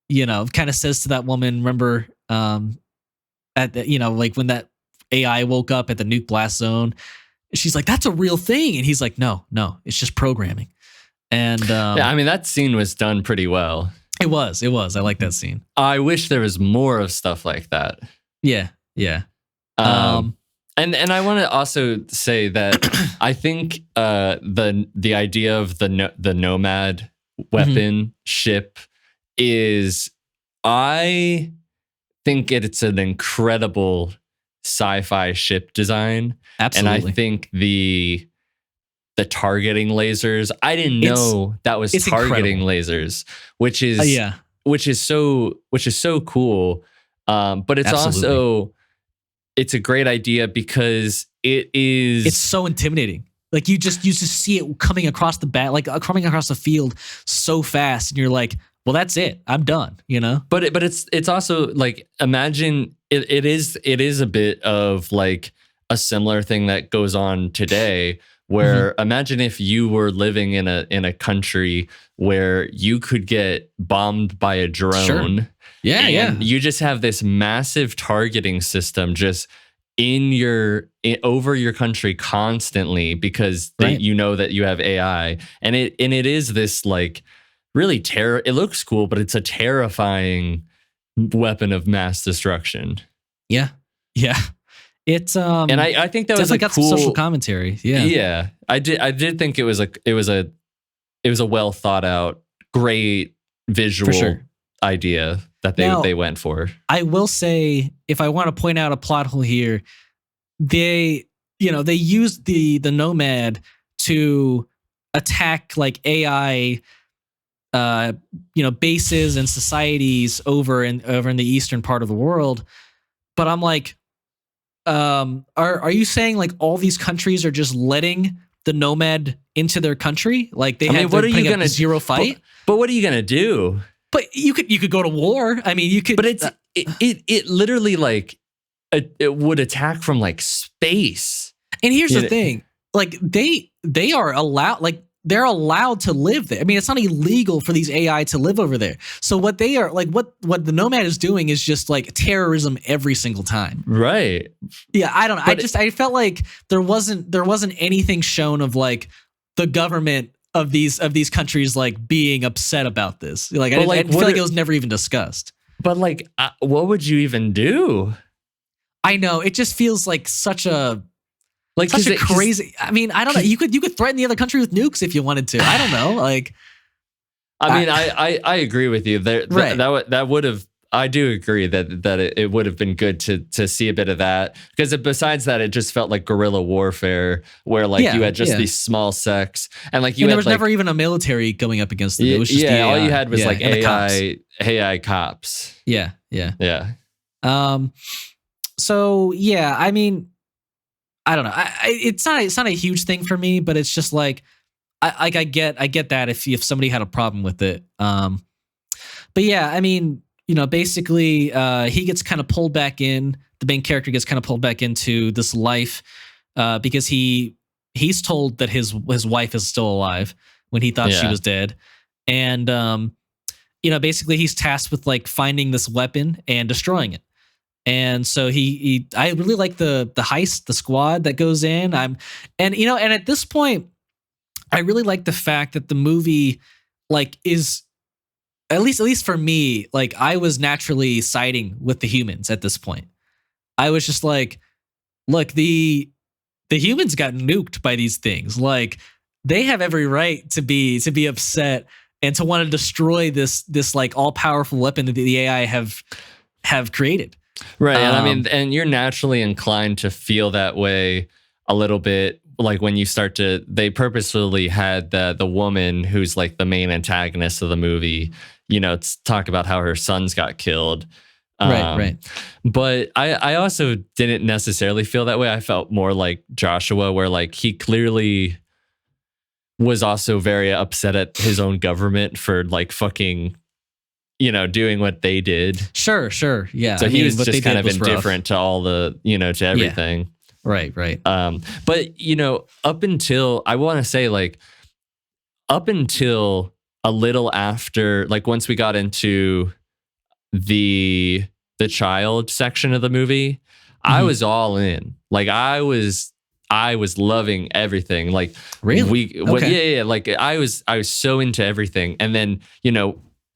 of says to that woman, remember, at the, like when that AI woke up at the nuke blast zone, she's like, that's a real thing. And he's like, no, it's just programming. And I mean, that scene was done pretty well. It was. I like that scene. I wish there was more of stuff like that. Yeah. And I want to also say that I think the idea of the Nomad weapon ship is, I think it's an incredible sci-fi ship design. Absolutely. And I think the targeting lasers, I didn't know that was targeting lasers, which is so cool. But it's also, it's a great idea because it's so intimidating. Like you just see it coming across coming across the field so fast, and you're like, well, that's it. I'm done. But it's also like, imagine it is a bit of like a similar thing that goes on today, where imagine if you were living in a country where you could get bombed by a drone. Sure. Yeah. You just have this massive targeting system just over your country constantly, because you know that you have AI, and it is this like really it looks cool, but it's a terrifying weapon of mass destruction. Yeah. It's and I think that was like got cool some social commentary. Yeah. I did think it was a well thought out, great visual idea that they went for. I will say, if I want to point out a plot hole here, they used the Nomad to attack like AI bases and societies over in the eastern part of the world. But I'm like, are you saying like all these countries are just letting the Nomad into their country? Like what are you gonna zero fight? But what are you gonna do? But you could go to war. I mean, you could. But it literally like it would attack from like space. And here's the thing: like they are allowed, like they're allowed to live there. I mean, it's not illegal for these AI to live over there. So what they are like, what the Nomad is doing is just like terrorism every single time. Right. Yeah, I don't know. I felt like there wasn't anything shown of like the government of these countries like being upset about this. Like I feel like it was never even discussed. But like, what would you even do? I know, it just feels like such a crazy. I mean, I don't know. You could threaten the other country with nukes if you wanted to. I don't know. Like, I mean, I agree with you. That would have. I do agree that it would have been good to see a bit of that, because besides that, it just felt like guerrilla warfare, where like you had just these small sects, and like there was never even a military going up against them. It was just all you had was like AI cops. Yeah. So yeah, I mean, I don't know. It's not a huge thing for me, but it's just like I get that if somebody had a problem with it. But yeah, I mean, basically, he gets kind of pulled back in. The main character gets kind of pulled back into this life because he's told that his wife is still alive when he thought she was dead, and basically he's tasked with like finding this weapon and destroying it. And so I really like the heist, the squad that goes in. And at this point, I really like the fact that the movie like is, at least for me, like I was naturally siding with the humans at this point. I was just like, look, the humans got nuked by these things. Like they have every right to be upset and to want to destroy this like all powerful weapon that the AI have created. Right. And I mean, and you're naturally inclined to feel that way a little bit. Like when you they purposefully had the woman who's like the main antagonist of the movie, talk about how her sons got killed. Right. But I also didn't necessarily feel that way. I felt more like Joshua, where like he clearly was also very upset at his own government for like fucking, doing what they did. Sure. Yeah. So he was just kind of indifferent to all the, to everything. Yeah. Right. But, up until, I want to say like, up until a little after, like once we got into the child section of the movie, I was all in. Like I was loving everything. Like Really? yeah. Like I was so into everything. And then,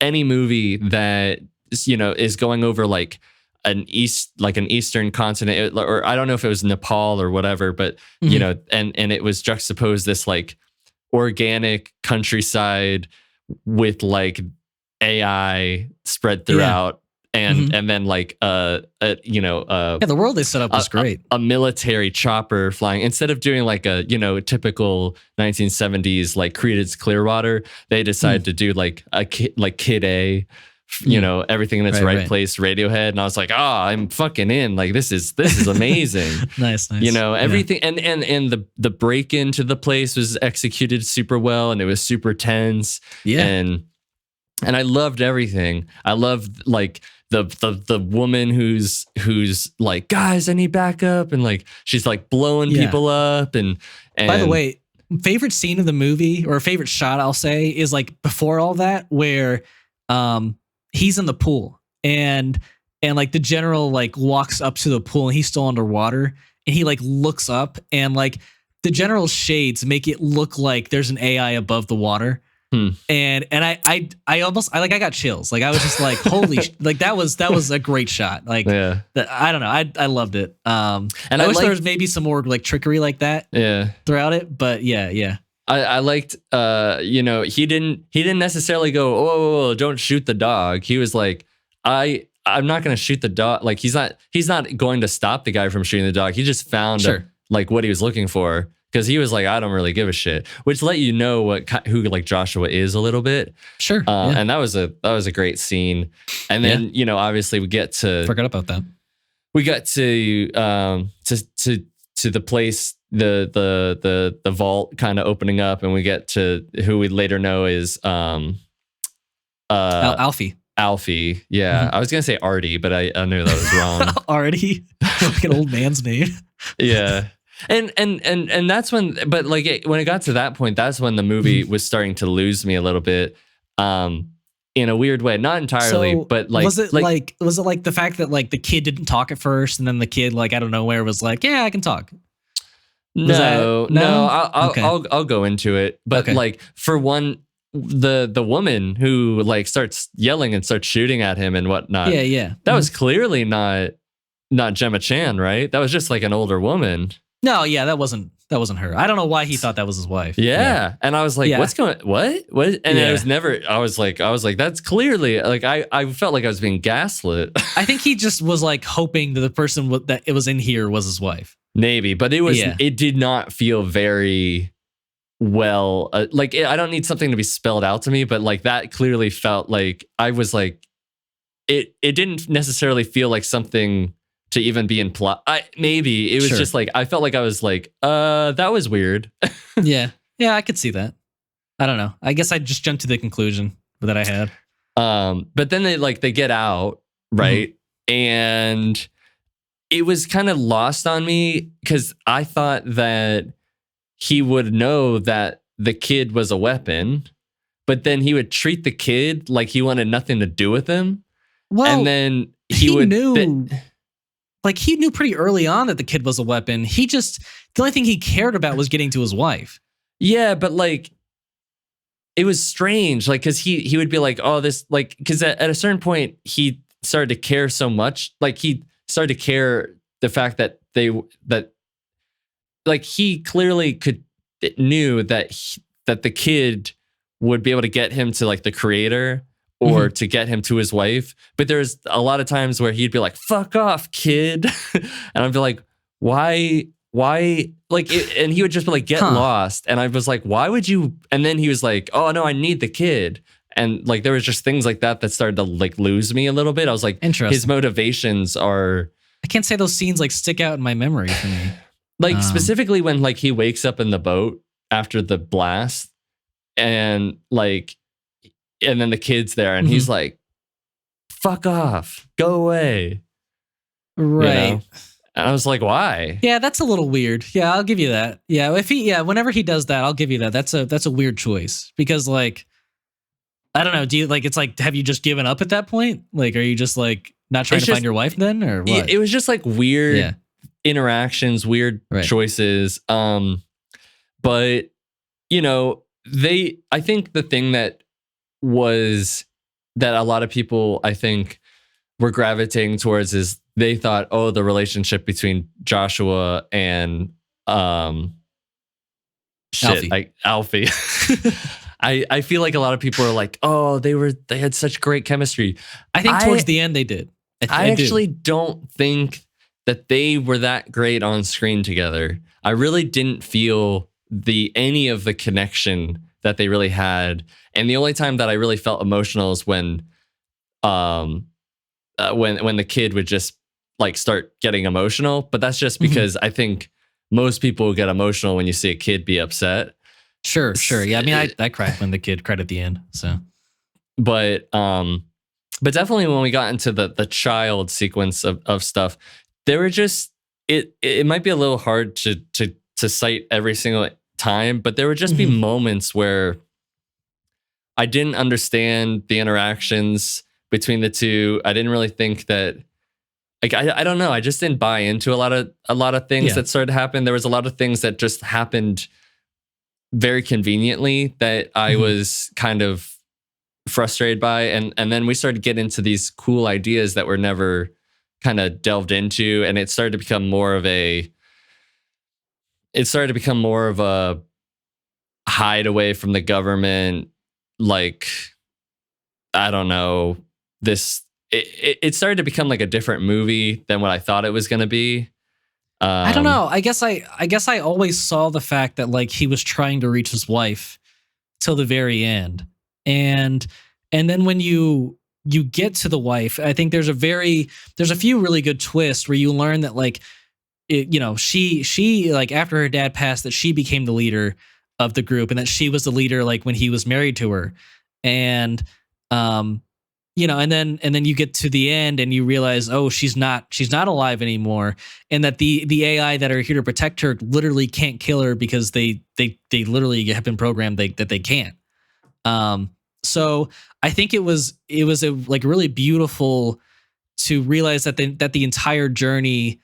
any movie that, is going over like an eastern continent, or I don't know if it was Nepal or whatever, but and it was juxtaposed this like organic countryside with like AI spread throughout. And then like the world they set up was great. A military chopper flying, instead of doing like a typical 1970s like Creedence Clearwater, they decided to do like a Kid A, everything in its right place, Radiohead, and I was like, I'm fucking in. Like this is amazing. nice. Everything and the break into the place was executed super well, and it was super tense. And I loved everything. I loved like the woman who's like, guys, I need backup, and like she's like blowing people up. And by the way, favorite scene of the movie, or favorite shot, I'll say, is like before all that, where he's in the pool and like the general like walks up to the pool and he's still underwater, and he like looks up, and like the general's shades make it look like there's an AI above the water. And I almost I got chills. Like I was just like, holy like that was a great shot. Like I don't know, I loved it. And I wish there was maybe some more like trickery like that throughout it. But I liked he didn't necessarily go, oh, don't shoot the dog. He was like, I'm not gonna shoot the dog. Like he's not going to stop the guy from shooting the dog. He just found like what he was looking for. Because he was like, I don't really give a shit, which let you know who like Joshua is a little bit. Sure. And that was a great scene. And then obviously we get to forgot about that. We got to the place, the vault kind of opening up, and we get to who we later know is Alfie. Alfie, yeah. I was gonna say Artie, but I knew that was wrong. Artie, like an old man's name. Yeah. And that's when, but like when it got to that point, that's when the movie was starting to lose me a little bit, in a weird way. Not entirely, but like was it like the fact that like the kid didn't talk at first, and then the kid like out of nowhere was like, yeah, I can talk. No. I'll go into it, but like for one, the woman who like starts yelling and starts shooting at him and whatnot. That was clearly not Gemma Chan, right? That was just like an older woman. No, that wasn't her. I don't know why he thought that was his wife. Yeah. And I was like, what? And it was never, I was like, that's clearly like, I felt like I was being gaslit. I think he just was like hoping that the person that it was in here was his wife. Maybe, but it did not feel very well. Like I don't need something to be spelled out to me, but like that clearly felt like I was like, it didn't necessarily feel like something to even be in plot. Maybe it was just like, I felt like I was like, that was weird. Yeah, I could see that. I don't know. I guess I just jumped to the conclusion that I had. But then they get out, right? And it was kind of lost on me because I thought that he would know that the kid was a weapon, but then he would treat the kid like he wanted nothing to do with him. Well, and then he knew. Like he knew pretty early on that the kid was a weapon. The only thing he cared about was getting to his wife. Yeah, but like it was strange. Like, cause he would be like, oh, this like, cause at a certain point he started to care so much. Like he started to care the fact that like he clearly knew that the kid would be able to get him to like the creator, or to get him to his wife. But there's a lot of times where he'd be like, fuck off, kid. And I'd be like, why? Like, and he would just be like, get lost. And I was like, why would you? And then he was like, oh no, I need the kid. And like, there was just things like that started to like lose me a little bit. I was like, his motivations are. I can't say those scenes like stick out in my memory for me. Like specifically when like he wakes up in the boat after the blast and like, and then the kid's there and he's like, fuck off, go away. Right. And I was like, why? Yeah, that's a little weird. Yeah, I'll give you that. Yeah, whenever he does that, I'll give you that. That's a weird choice because like I don't know. Do you like? It's like, have you just given up at that point? Like, are you just like not trying to find your wife then, or what? It was just like weird interactions, weird choices. But you know, I think the thing that a lot of people, I think, were gravitating towards is they thought, oh, the relationship between Joshua and Alfie. I feel like a lot of people are like, oh, they had such great chemistry. I think towards the end they did. I actually don't think that they were that great on screen together. I really didn't feel any of the connection that they really had. And the only time that I really felt emotional is when the kid would just like start getting emotional. But that's just because I think most people get emotional when you see a kid be upset. Sure. Yeah, I mean, I cried when the kid cried at the end. So, but definitely when we got into the child sequence of stuff, there were just it might be a little hard to cite every single time, but there would just be moments where I didn't understand the interactions between the two. I didn't really think that. Like I don't know. I just didn't buy into a lot of things that started to happen. There was a lot of things that just happened very conveniently that I was kind of frustrated by. And then we started to get into these cool ideas that were never kind of delved into. And it started to become more of a hide away from the government. Like, I don't know, it started to become like a different movie than what I thought it was going to be. I don't know. I guess I always saw the fact that like he was trying to reach his wife till the very end, and then when you get to the wife, I think there's a few really good twists where you learn that like she like after her dad passed that she became the leader of the group and that she was the leader like when he was married to her, and and then you get to the end and you realize, oh, she's not alive anymore, and that the AI that are here to protect her literally can't kill her because they literally have been programmed that they can't. So I think it was a like really beautiful to realize that the entire journey,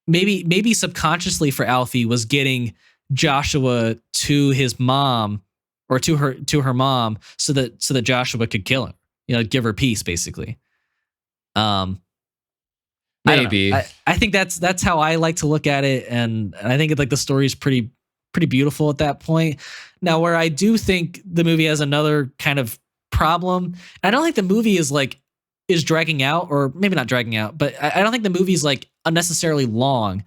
maybe subconsciously for Alfie, was getting Joshua to his mom or to her mom so that Joshua could kill him. Give her peace, basically. Maybe. I think that's how I like to look at it, and I think like the story is pretty beautiful at that point. Now, where I do think the movie has another kind of problem, I don't think the movie is dragging out, or maybe not dragging out, but I don't think the movie's like unnecessarily long.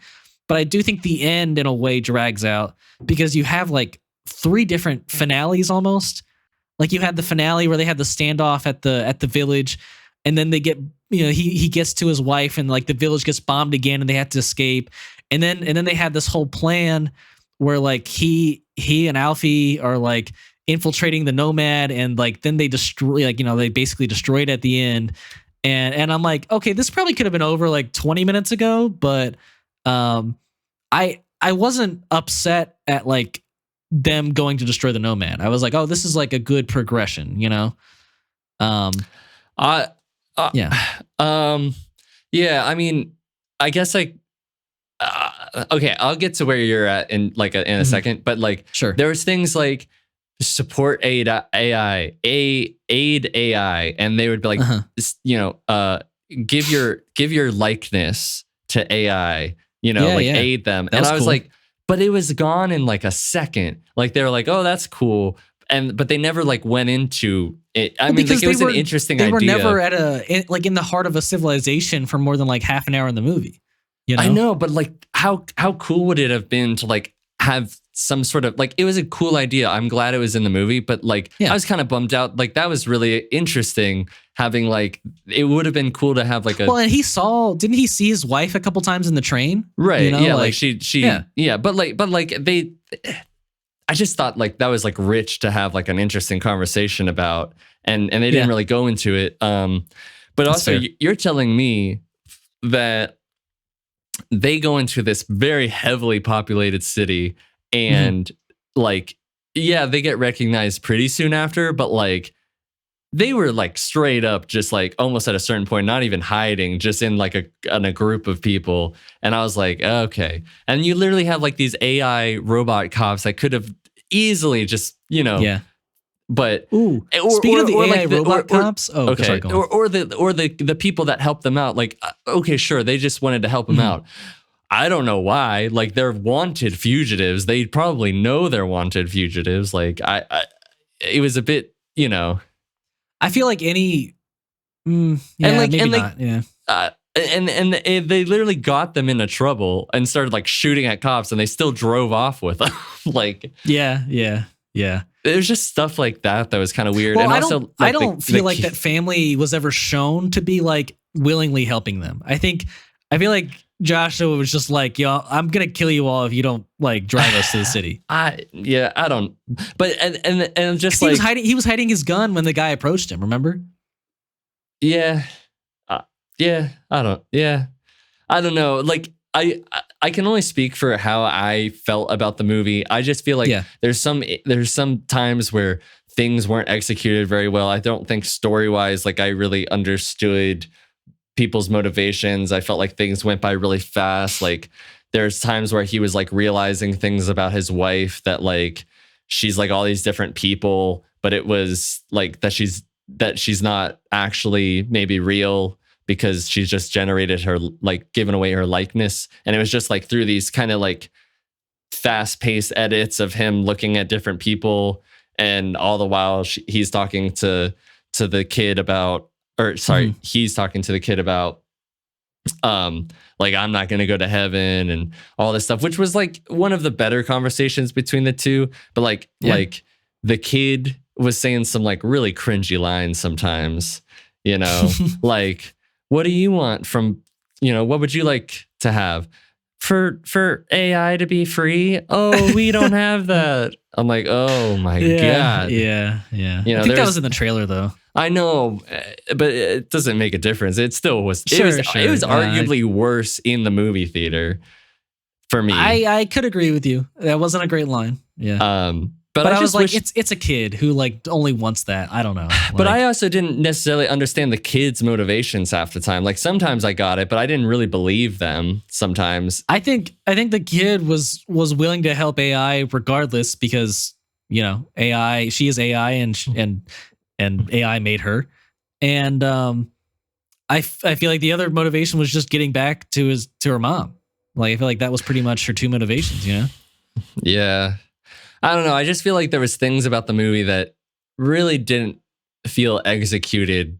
But I do think the end, in a way, drags out because you have like 3 different finales almost. Like you had the finale where they had the standoff at the village, and then they get he gets to his wife and like the village gets bombed again and they have to escape, and then they had this whole plan where like he and Alfie are like infiltrating the Nomad, and like then they destroy they basically destroy it at the end, and I'm like, okay, this probably could have been over like 20 minutes ago, but I wasn't upset at like them going to destroy the Nomad. I was like, oh, this is like a good progression, Yeah. Yeah. I mean, I guess like, okay, I'll get to where you're at in a second, but like, sure, there was things like support aid AI, aid AI, and they would be like, give your likeness to AI, aid them, and I was cool. Like, but it was gone in like a second. Like they were like, oh, that's cool. But they never like went into it. I mean, like, it was an interesting idea. They were never in the heart of a civilization for more than like half an hour in the movie. I know, but like how cool would it have been to like have some sort of like, it was a cool idea. I'm glad it was in the movie, but like I was kind of bummed out. Like that was really interesting having like, it would have been cool to have like a, well, and didn't he see his wife a couple times in the train? Right. Yeah. Like she, but I just thought like that was like rich to have like an interesting conversation about, and they didn't really go into it. But that's also fair. You're telling me that they go into this very heavily populated city, and like, yeah, they get recognized pretty soon after, but like they were like straight up just like almost at a certain point not even hiding, just in like a group of people. And I was like, okay. And you literally have like these AI robot cops that could have easily just, you know, Yeah. but Speaking of the AI like robot cops, okay, sorry, go on. or the people that help them out, like okay, sure, they just wanted to help them out. I don't know why. Like, they're wanted fugitives. They probably know they're wanted fugitives. Like, it was a bit, you know. I feel like any, and maybe not. Yeah. And they literally got them into trouble and started like shooting at cops, and they still drove off with them. Like, yeah. there's just stuff like that was kind of weird. Well, and I don't feel like that family was ever shown to be like willingly helping them. I feel like Joshua was just like, yo, I'm gonna kill you all if you don't like drive us to the city. I don't. But and just like he was hiding his gun when the guy approached him. Remember? Yeah, I don't know. Like, I can only speak for how I felt about the movie. I just feel like there's some times where things weren't executed very well. I don't think story-wise, like, I really understood people's motivations. I felt like things went by really fast. Like, there's times where he was like realizing things about his wife, that like she's like all these different people, but it was like that she's not actually maybe real, because she's just generated her, like, given away her likeness. And it was just like through these kind of like fast-paced edits of him looking at different people, and all the while he's talking to the kid about, or sorry, he's talking to the kid about like, I'm not going to go to heaven and all this stuff, which was like one of the better conversations between the two. But like the kid was saying some like really cringy lines sometimes, you know, like, what do you want from, you know, what would you like to have for AI to be free? Oh, we don't have that. I'm like, oh my God. Yeah. You know, I think that was in the trailer though. I know, but it doesn't make a difference. It still was. Sure. It was arguably worse in the movie theater for me. I could agree with you. That wasn't a great line. Yeah. But I was like, it's a kid who like only wants that. I don't know. Like, but I also didn't necessarily understand the kids' motivations half the time. Like, sometimes I got it, but I didn't really believe them sometimes. I think the kid was willing to help AI regardless, because, you know, she is AI and AI made her. And I feel like the other motivation was just getting back to her mom. Like, I feel like that was pretty much her two motivations, you know? Yeah. I don't know. I just feel like there was things about the movie that really didn't feel executed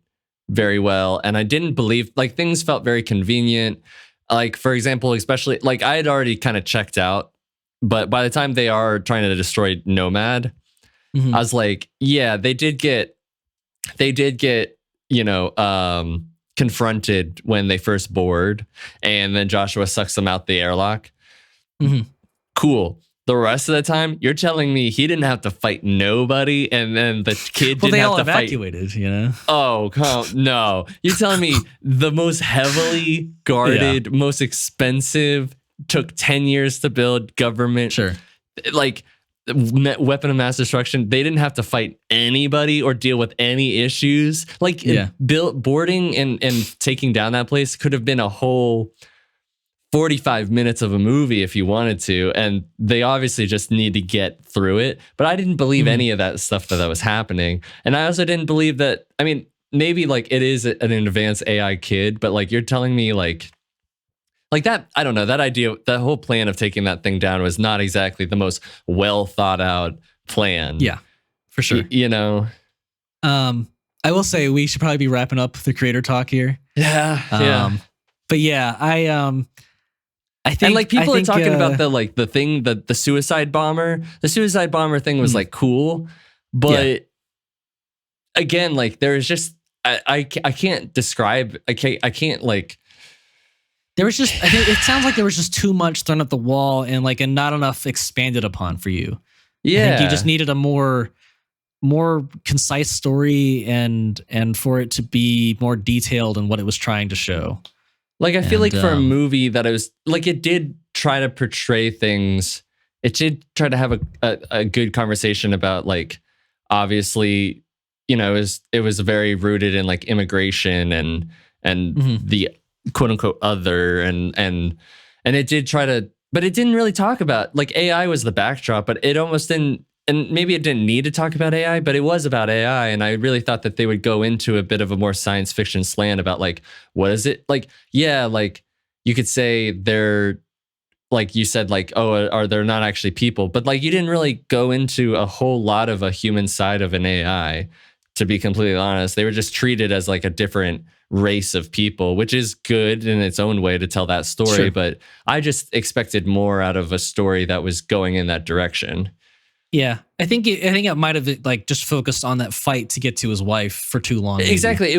very well. And I didn't believe, like, things felt very convenient. Like, for example, especially, like, I had already kind of checked out, but by the time they are trying to destroy Nomad, I was like, yeah, they did get, you know, confronted when they first board, and then Joshua sucks them out the airlock. Cool. The rest of the time, you're telling me he didn't have to fight nobody, and then the kid didn't have to evacuated, fight. You know? Oh, no. You're telling me the most heavily guarded, most expensive, took 10 years to build government. Sure. Like, weapon of mass destruction, they didn't have to fight anybody or deal with any issues. Like, boarding and taking down that place could have been a whole 45 minutes of a movie if you wanted to, and they obviously just need to get through it. But I didn't believe any of that stuff that was happening. And I also didn't believe that, I mean, maybe like it is an advanced AI kid, but like, you're telling me like that, I don't know, that idea, that whole plan of taking that thing down was not exactly the most well thought out plan. Yeah, for sure. You know, I will say we should probably be wrapping up the creator talk here. Yeah. But yeah, I think, and like, people are talking about the suicide bomber. The suicide bomber thing was like cool, but again, like, there's just I can't describe. I can't like. There was just, I think it sounds like there was just too much thrown at the wall and not enough expanded upon for you. Yeah, I think you just needed a more concise story and for it to be more detailed in what it was trying to show. Like, I feel And, like for a movie that it was like, it did try to portray things. It did try to have a good conversation about, like, obviously, it was very rooted in like immigration and mhm. the quote unquote other and it did try to, but it didn't really talk about, like, AI was the backdrop, but it almost didn't. And maybe it didn't need to talk about AI, but it was about AI. And I really thought that they would go into a bit of a more science fiction slant about, like, what is it? Like, yeah, like you could say they're, like you said, like, oh, are they not actually people? But like, you didn't really go into a whole lot of a human side of an AI, to be completely honest. They were just treated as like a different race of people, which is good in its own way to tell that story. Sure. But I just expected more out of a story that was going in that direction. Yeah, I think it might have like just focused on that fight to get to his wife for too long. Maybe. Exactly.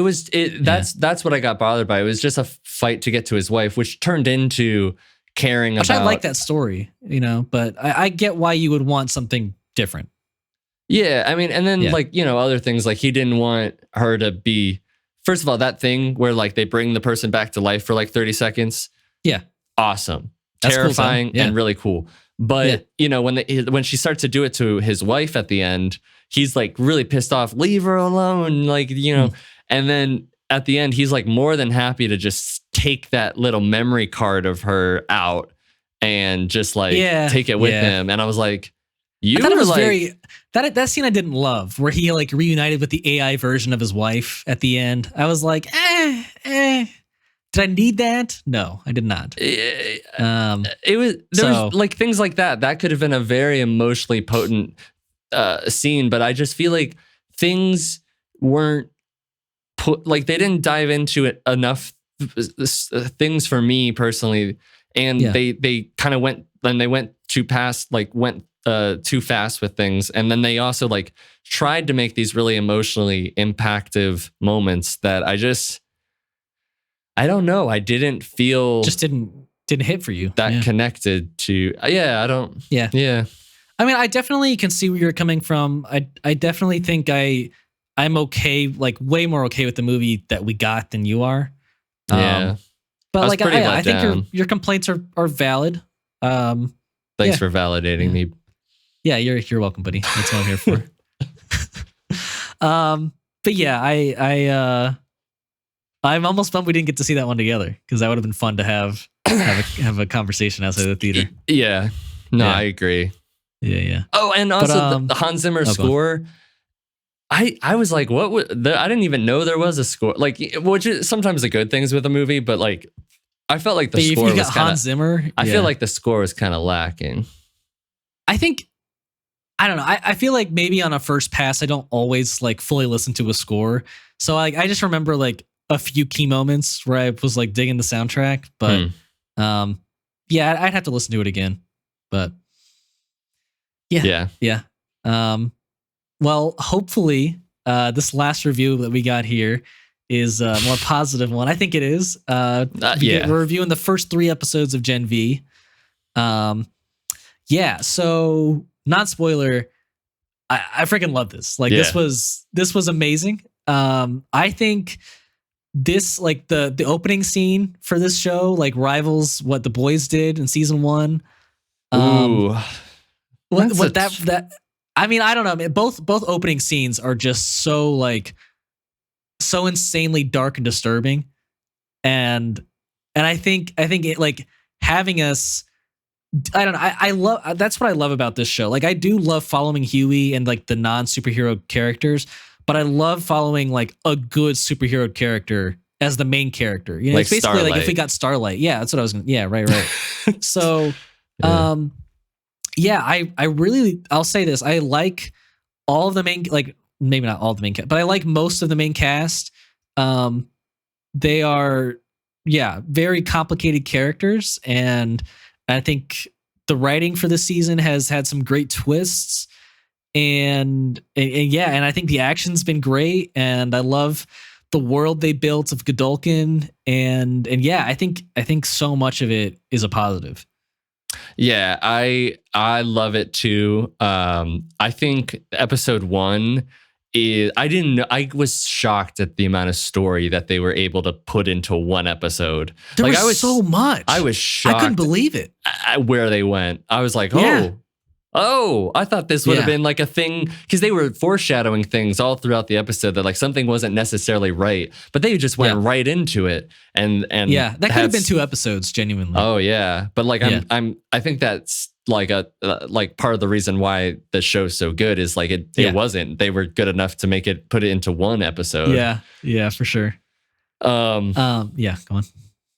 That's what I got bothered by. It was just a fight to get to his wife, which turned into caring about. I like that story, but I get why you would want something different. Yeah, I mean, and then like, other things, like he didn't want her to be, first of all, that thing where like they bring the person back to life for like 30 seconds. Yeah. Awesome. That's terrifying cool, and really cool. But when she starts to do it to his wife at the end, he's like really pissed off, leave her alone. Like, and then at the end, he's like more than happy to just take that little memory card of her out and just like take it with him. And I was like, I thought it was like, that scene I didn't love, where he like reunited with the AI version of his wife at the end. I was like, did I need that? No, I did not. There's like things like that could have been a very emotionally potent scene, but I just feel like things weren't put, like they didn't dive into it enough things for me personally, and they kind of went too fast with things, and then they also like tried to make these really emotionally impactful moments that I don't know. I didn't feel, just didn't hit for you that connected to. I don't. Yeah. I mean, I definitely can see where you're coming from. I definitely think I'm okay, like way more okay with the movie that we got than you are. Yeah. But like I think your complaints are valid. Thanks for validating me. Yeah, you're welcome, buddy. That's what I'm here for. But yeah, I'm almost bummed we didn't get to see that one together, because that would have been fun to have a converstion outside the theater. Yeah. No, I agree. Yeah. Oh, and also the Hans Zimmer score. I was like, what? I didn't even know there was a score. Like, which is sometimes the good things with a movie, but like, I felt like the score was kind of Hans Zimmer. I feel like the score was kind of lacking. I don't know. I feel like maybe on a first pass, I don't always like fully listen to a score. So like, I just remember like a few key moments where I was like digging the soundtrack, but I'd have to listen to it again. But yeah. Well, hopefully this last review that we got here is a more positive one. I think it is. We're reviewing the first 3 episodes of Gen V. So non-spoiler, I freaking love this. Like this was amazing. I think this, like the opening scene for this show, like rivals what The Boys did in season 1. Ooh. I mean, I don't know. I mean, both opening scenes are just so insanely dark and disturbing, and I think it, like, having us. I don't know. I love, that's what I love about this show. Like, I do love following Huey and like the non-superhero characters, but I love following like a good superhero character as the main character. You know, like it's basically Starlight. like if we got Starlight. Yeah, that's what I was gonna. Yeah, right. So, I'll say this. I like all of the main, like maybe not all of the main cast, but I like most of the main cast. They are, very complicated characters, and I think the writing for this season has had some great twists, and I think the action's been great, and I love the world they built of Godolkin, and I think so much of it is a positive. Yeah, I love it too. I think episode 1 I didn't know. I was shocked at the amount of story that they were able to put into one episode. There was so much. I was shocked. I couldn't believe it. Where they went. I was like, Yeah. I thought this would have been like a thing, because they were foreshadowing things all throughout the episode that like something wasn't necessarily right, but they just went right into it. And that could have been 2 episodes, genuinely. Oh yeah, but like I think that's like like part of the reason why the show's so good is like it wasn't. They were good enough to put it into one episode. Yeah, for sure. Go on.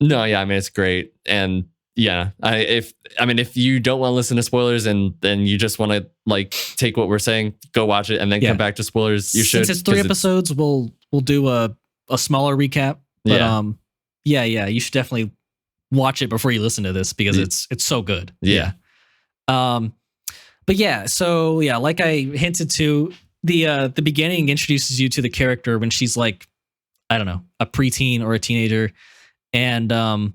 No, yeah, I mean it's great. And yeah, if you don't want to listen to spoilers and then you just want to like take what we're saying, go watch it and then come back to spoilers. You should. Since it's 3 episodes, we'll do a smaller recap. But you should definitely watch it before you listen to this because it's so good. Yeah. But yeah, so yeah, like I hinted to, the beginning introduces you to the character when she's like, I don't know, a preteen or a teenager, and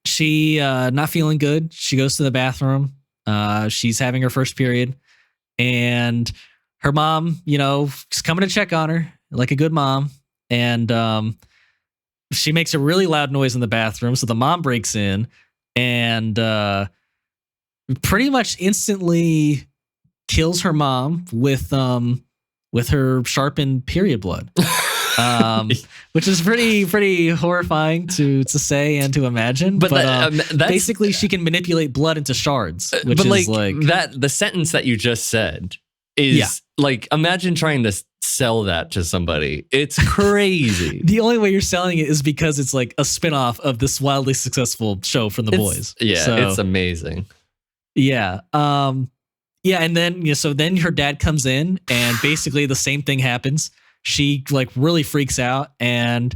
she not feeling good. She goes to the bathroom. She's having her first period, and her mom, is coming to check on her like a good mom, and she makes a really loud noise in the bathroom. So the mom breaks in and pretty much instantly kills her mom with her sharpened period blood. Which is pretty horrifying to say and to imagine. But basically, she can manipulate blood into shards. Which is like that. The sentence that you just said is like, imagine trying to sell that to somebody. It's crazy. The only way you're selling it is because it's like a spinoff of this wildly successful show from The Boys. Yeah, so, it's amazing. Yeah. And then so then her dad comes in, and basically the same thing happens. She like really freaks out, and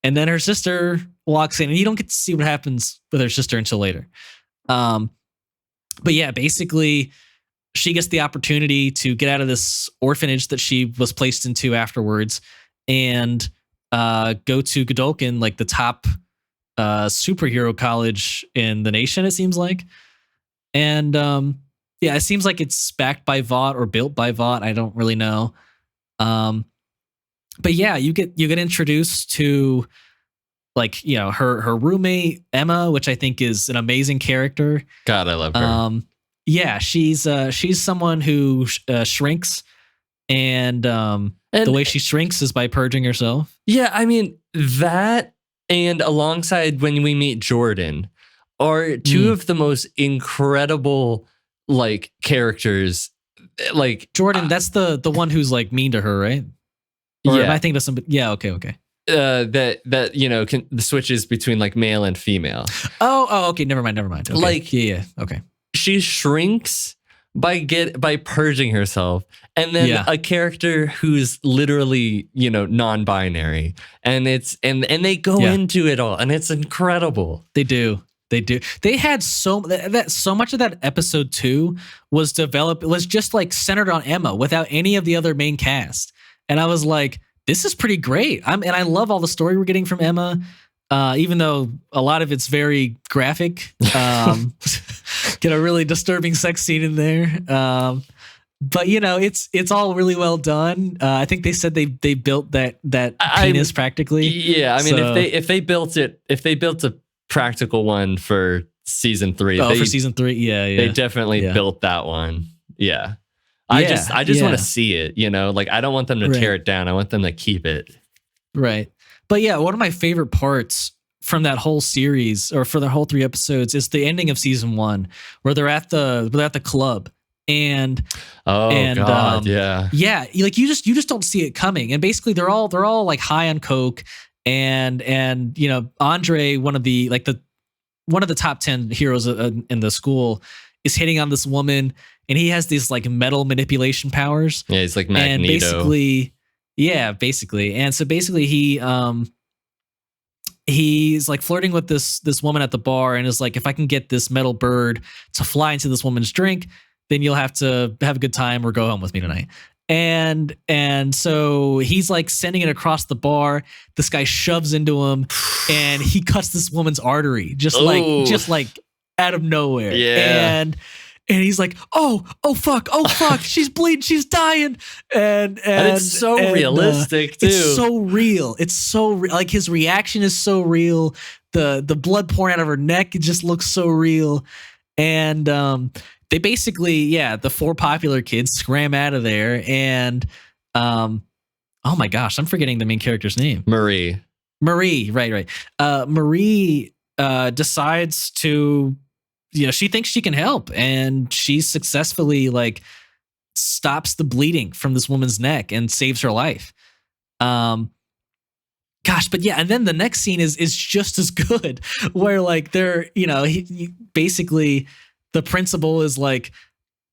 then her sister walks in, and you don't get to see what happens with her sister until later. But yeah, basically she gets the opportunity to get out of this orphanage that she was placed into afterwards, and go to Godolphin, like the top superhero college in the nation, it seems like. And it seems like it's backed by Vought or built by Vought. I don't really know. But yeah, you get introduced to like, her roommate Emma, which I think is an amazing character. God, I love her. Yeah, she's someone who shrinks, and the way she shrinks is by purging herself. Yeah, I mean that, and alongside when we meet Jordan, are 2 of the most incredible like characters. Like Jordan, that's the one who's like mean to her, right? Or am I thinking of somebody? Yeah, okay. That the switches between like male and female. Oh, okay. Never mind. Okay. Like, okay. She shrinks by purging herself, and then a character who's literally non-binary, and they go into it all, and it's incredible. They do. They had so much of that episode 2 was just like centered on Emma without any of the other main cast. And I was like, this is pretty great. And I love all the story we're getting from Emma, even though a lot of it's very graphic. Get a really disturbing sex scene in there. But it's all really well done. I think they said they built that penis practically. Yeah, I mean, so, if they built a practical one for season 3. For season 3, they definitely built that one. Yeah. I just want to see it, like I don't want them to tear it down. I want them to keep it. Right. But yeah, one of my favorite parts from that whole series, or for the whole 3 episodes, is the ending of season 1, where they're at the club, and God, like you just don't see it coming, and basically they're all like high on coke, and Andre, one of the top 10 heroes in the school, is hitting on this woman, and he has these like metal manipulation powers. Yeah, he's like Magneto. And basically. And so basically he's like flirting with this woman at the bar, and is like, if I can get this metal bird to fly into this woman's drink, then you'll have to have a good time or go home with me tonight. And so he's like sending it across the bar. This guy shoves into him, and he cuts this woman's artery just like out of nowhere. Yeah. and he's like, oh fuck, she's bleeding, she's dying, and it's so realistic too. It's so real. It's so like his reaction is so real. The blood pouring out of her neck, it just looks so real, and they basically, the 4 popular kids scram out of there, and oh my gosh, I'm forgetting the main character's name. Marie, right. Marie decides to, she thinks she can help, and she successfully like stops the bleeding from this woman's neck and saves her life. But and then the next scene is just as good, where like they're, he basically the principal is like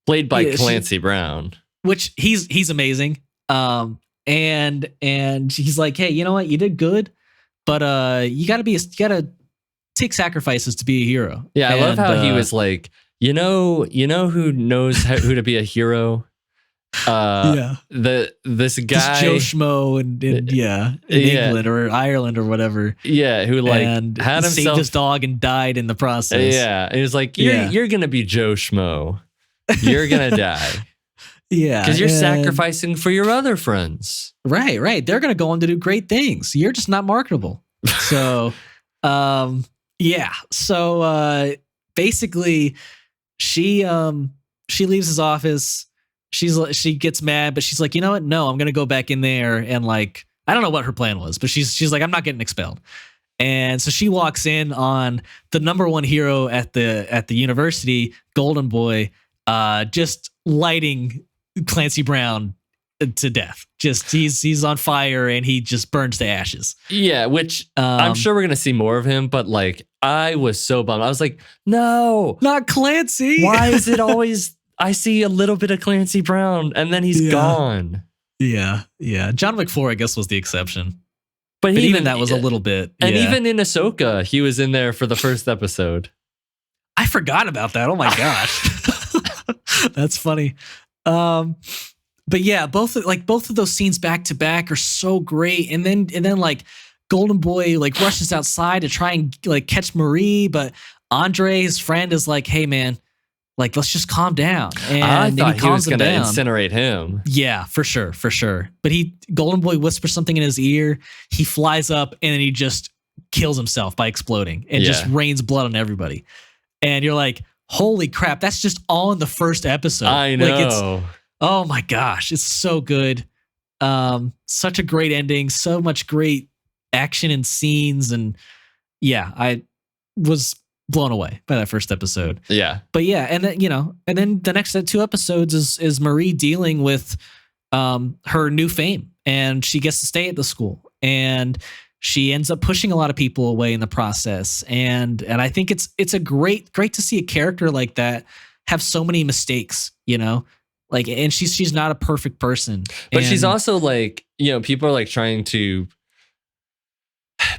played by Clancy Brown, which he's amazing. And he's like, hey, you know what, you did good, but you gotta take sacrifices to be a hero. Yeah, I love how he was like, you know who knows who to be a hero? This guy, Joe Schmo in England or Ireland or whatever. Yeah, who like and had himself, saved his dog and died in the process. Yeah, and he was like, you're gonna be Joe Schmo. You're gonna die. Yeah, because you're sacrificing for your other friends. Right. They're gonna go on to do great things. You're just not marketable. So, So basically, she leaves his office. She gets mad, but she's like, you know what? No, I'm gonna go back in there and like, I don't know what her plan was, but she's like, I'm not getting expelled. And so she walks in on the number 1 hero at the university, Golden Boy, just lighting Clancy Brown to death. Just he's on fire and he just burns to ashes. Yeah, which I'm sure we're gonna see more of him, but like I was so bummed. I was like, no, not Clancy. Why is it always I see a little bit of Clancy Brown and then he's gone? Yeah. John McFlure, I guess, was the exception. But even that was a little bit. And even in Ahsoka, he was in there for the first episode. I forgot about that. Oh my gosh. That's funny. But yeah, both of those scenes back to back are so great. And then like Golden Boy like rushes outside to try and like catch Marie, but Andre, his friend, is like, hey man, like let's just calm down. And I thought he was gonna incinerate him. Yeah, for sure. But Golden Boy whispers something in his ear. He flies up and then he just kills himself by exploding and just rains blood on everybody. And you're like, holy crap, that's just all in the first episode. I know. Like oh my gosh, it's so good. Such a great ending, so much great action and scenes, and I was blown away by that first episode. Yeah. But and then the next 2 episodes is Marie dealing with her new fame, and she gets to stay at the school, and she ends up pushing a lot of people away in the process. And I think it's a great to see a character like that have so many mistakes, Like, and she's not a perfect person. But she's also like, people are like trying to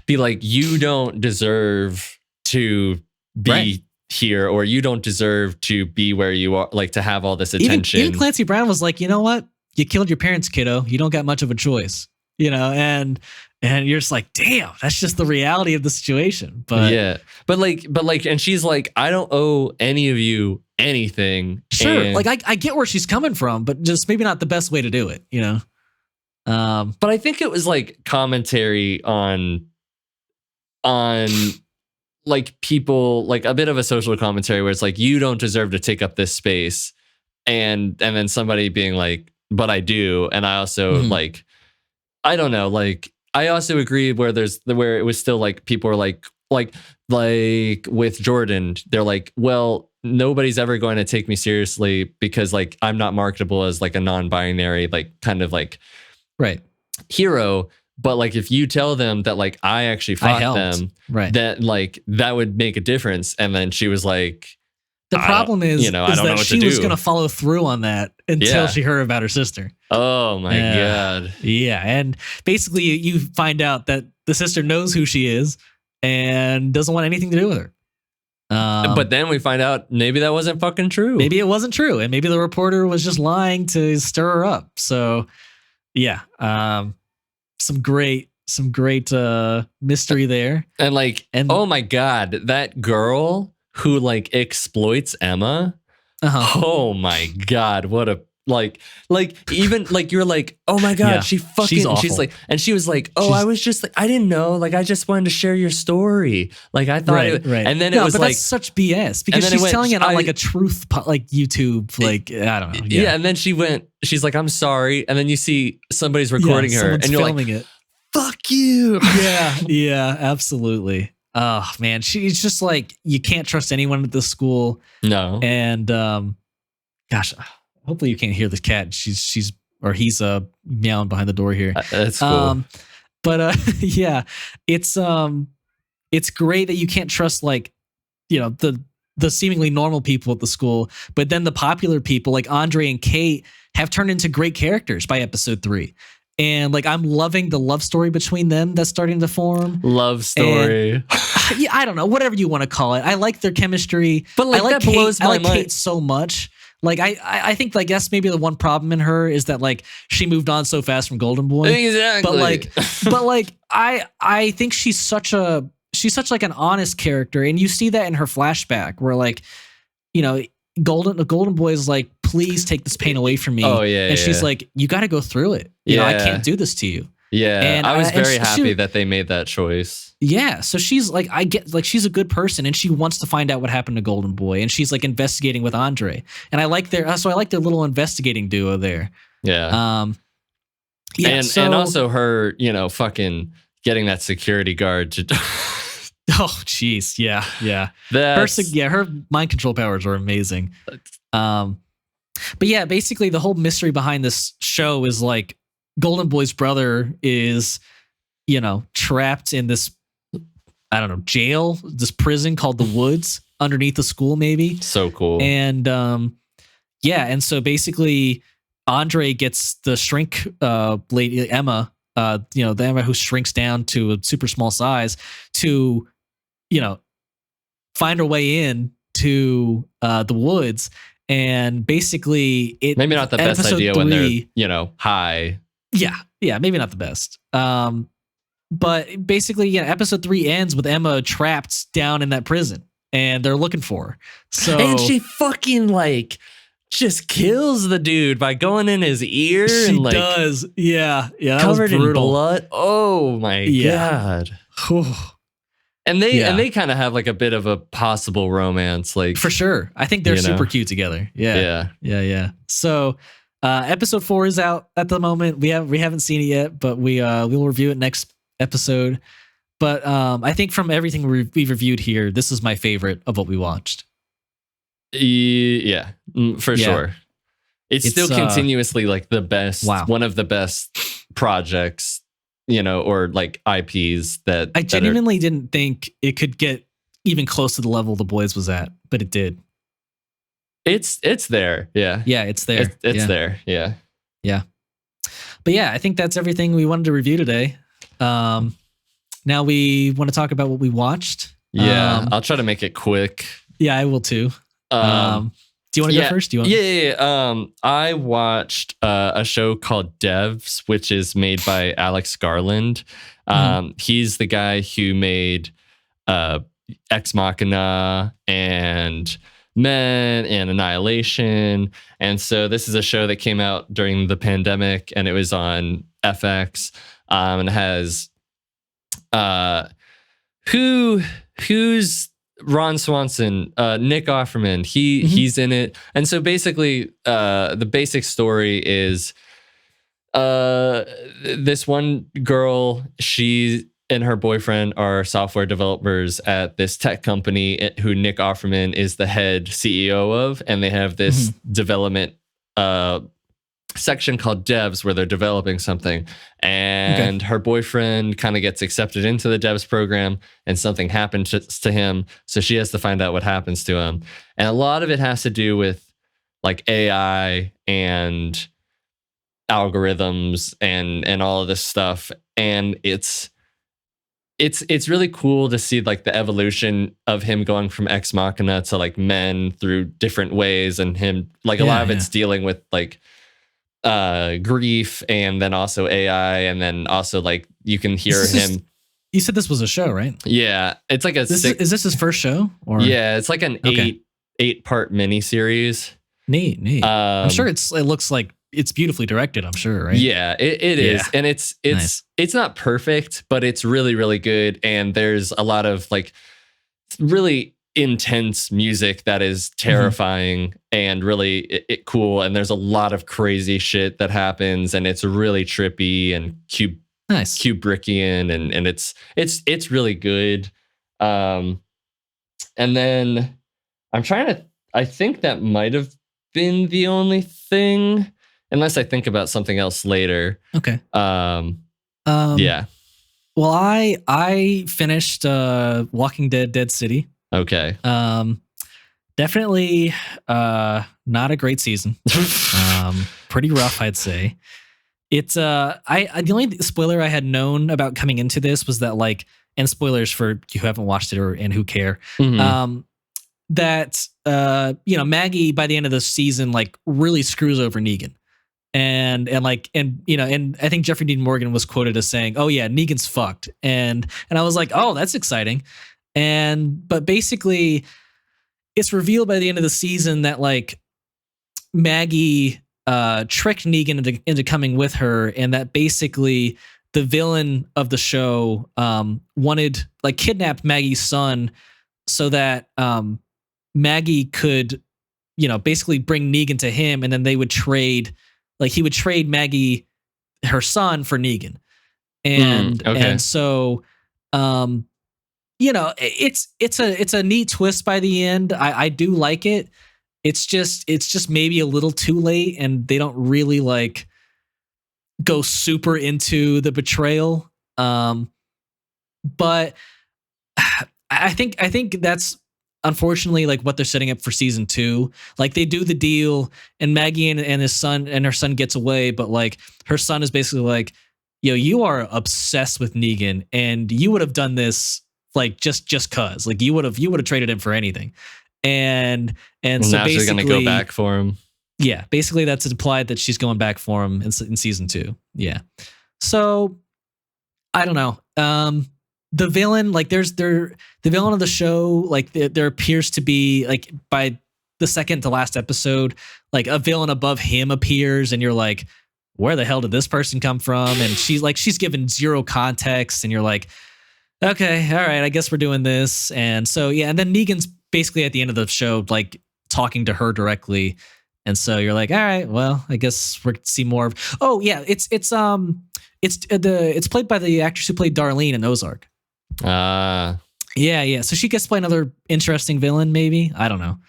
be like, you don't deserve to be here, or you don't deserve to be where you are, like to have all this attention. Even Clancy Brown was like, you know what? You killed your parents, kiddo. You don't got much of a choice, and you're just like, damn, that's just the reality of the situation. But and she's like, I don't owe any of you anything. Sure. Like I get where she's coming from, but just maybe not the best way to do it, But I think it was like commentary on like people, like a bit of a social commentary where it's like, you don't deserve to take up this space. And then somebody being like, but I do. And I also like, I don't know, like I also agree where it was still like people are like with Jordan, they're like, well, nobody's ever going to take me seriously because like I'm not marketable as like a non-binary, like kind of like hero. But like if you tell them that like I actually fought them, that like that would make a difference. And then she was like, the problem is that she was going to follow through on that until she heard about her sister. Oh my God. Yeah. And basically you find out that the sister knows who she is and doesn't want anything to do with her. But then we find out maybe that wasn't fucking true. Maybe it wasn't true. And maybe the reporter was just lying to stir her up. So some great mystery there. And oh my God, that girl who like exploits Emma. Oh my God, what a like even like you're like, oh my God, Yeah, she fucking she's awful. she's like, and she was like, oh, I was just like, I didn't know, like I just wanted to share your story, like I thought Right. and then it No, was but like that's such BS because then it she's went, telling it on like a truth like YouTube, like I don't know. yeah, and then she's like, I'm sorry, and then you see somebody's recording her, someone's and you're filming like, it. fuck you. Yeah, absolutely. Oh man, she's just like, you can't trust anyone at this school. No. And gosh, hopefully you can't hear this cat. He's meowing behind the door here. That's cool. But yeah, it's great that you can't trust like, the seemingly normal people at the school, but then the popular people like Andre and Kate have turned into great characters by episode 3. And like, I'm loving the love story between them that's starting to form. Love story. And, yeah, I don't know, whatever you want to call it. I like their chemistry. But like, I like that Kate, blows my I like mind. Kate so much. Like I think like that's maybe the one problem in her is that like she moved on so fast from Golden Boy. Exactly. But like I think she's such like an honest character, and you see that in her flashback where like, Golden Boy is like, please take this pain away from me. Oh yeah. And she's like, you got to go through it. I can't do this to you. Yeah, and I was very she, happy that they made that choice. Yeah, so she's like, I get like she's a good person, and she wants to find out what happened to Golden Boy, and she's like investigating with Andre, and I like their little investigating duo there. Yeah, and also her, fucking getting that security guard to. Oh, jeez, yeah. Her mind control powers are amazing. But yeah, basically the whole mystery behind this show is like, Golden Boy's brother is, trapped in this, I don't know, jail, this prison called the Woods underneath the school, maybe. So cool. And and so basically Andre gets the shrink lady Emma, the Emma who shrinks down to a super small size to, find her way in to the Woods. And basically maybe not the best idea when they're, high. Yeah, maybe not the best. But basically, episode 3 ends with Emma trapped down in that prison, and they're looking for her. So, and she fucking like just kills the dude by going in his ear. She and like does. Yeah, that covered was brutal. in blood. Oh my God. And they kind of have like a bit of a possible romance, like for sure. I think they're super cute together. Yeah. So. Episode 4 is out at the moment. We haven't seen it yet, but we'll review it next episode. But I think from everything we've reviewed here, this is my favorite of what we watched. Yeah, for sure. It's still continuously like the best, one of the best projects, or like IPs that I genuinely didn't think it could get even close to the level The Boys was at, but it did. It's there. Yeah. Yeah, it's there. It's there. Yeah. Yeah. But yeah, I think that's everything we wanted to review today. Now we want to talk about what we watched. Yeah. I'll try to make it quick. Yeah, I will too. Do you want to go first? I watched a show called Devs, which is made by Alex Garland. He's the guy who made Ex Machina and Men and Annihilation. And so this is a show that came out during the pandemic, and it was on FX, and it has who's Ron Swanson, Nick Offerman. He's in it. And so basically the basic story is this one girl, she and her boyfriend are software developers at this tech company who Nick Offerman is the head CEO of. And they have this development section called Devs where they're developing something. And her boyfriend kind of gets accepted into the Devs program, and something happens to him. So she has to find out what happens to him. And a lot of it has to do with like AI and algorithms and all of this stuff. And it's really cool to see like the evolution of him going from Ex Machina to like Men through different ways, and him like a lot of it's dealing with like grief, and then also AI, and then also like you can hear him. You said this was a show, right? Yeah, it's like is this his first show? Or? Yeah, it's like an 8-part miniseries. Neat. I'm sure it looks like it's beautifully directed, I'm sure, right? Yeah, it is. And it's Nice. it's not perfect, but it's really, really good. And there's a lot of like really intense music that is terrifying and really cool. And there's a lot of crazy shit that happens, and it's really trippy and Kubrickian, and it's really good. And then I think that might have been the only thing, unless I think about something else later. Okay. Yeah. Well, I finished Walking Dead: Dead City. Okay. Definitely not a great season. Pretty rough, I'd say. It's the only spoiler I had known about coming into this was that, like, and spoilers for you who haven't watched it and who care. That Maggie by the end of the season like really screws over Negan. And I think Jeffrey Dean Morgan was quoted as saying, "Oh yeah, Negan's fucked." And I was like, "Oh, that's exciting." But basically it's revealed by the end of the season that like Maggie tricked Negan into coming with her, and that basically the villain of the show kidnapped Maggie's son so that Maggie could basically bring Negan to him, and then they would trade, like he would trade Maggie her son for Negan. And so it's a neat twist by the end. I do like it. It's just maybe a little too late, and they don't really like go super into the betrayal. But I think that's unfortunately like what they're setting up for season 2. Like they do the deal, and Maggie and her son gets away, but like her son is basically like, "Yo, you are obsessed with Negan, and you would have done this like just cause. Like you would have traded him for anything." And so now she's gonna go back for him. Yeah, basically that's implied that she's going back for him in season 2. Yeah. So I don't know. The villain, like the villain of the show, like there appears to be, like by the second to last episode, like a villain above him appears, and you're like, where the hell did this person come from? And she's given zero context, and you're like, okay, all right, I guess we're doing this. And so yeah, and then Negan's basically at the end of the show like talking to her directly, and so you're like, all right, well, I guess we're gonna see more of. Oh yeah, it's played by the actress who played Darlene in Ozark. Yeah. So she gets to play another interesting villain, maybe. I don't know.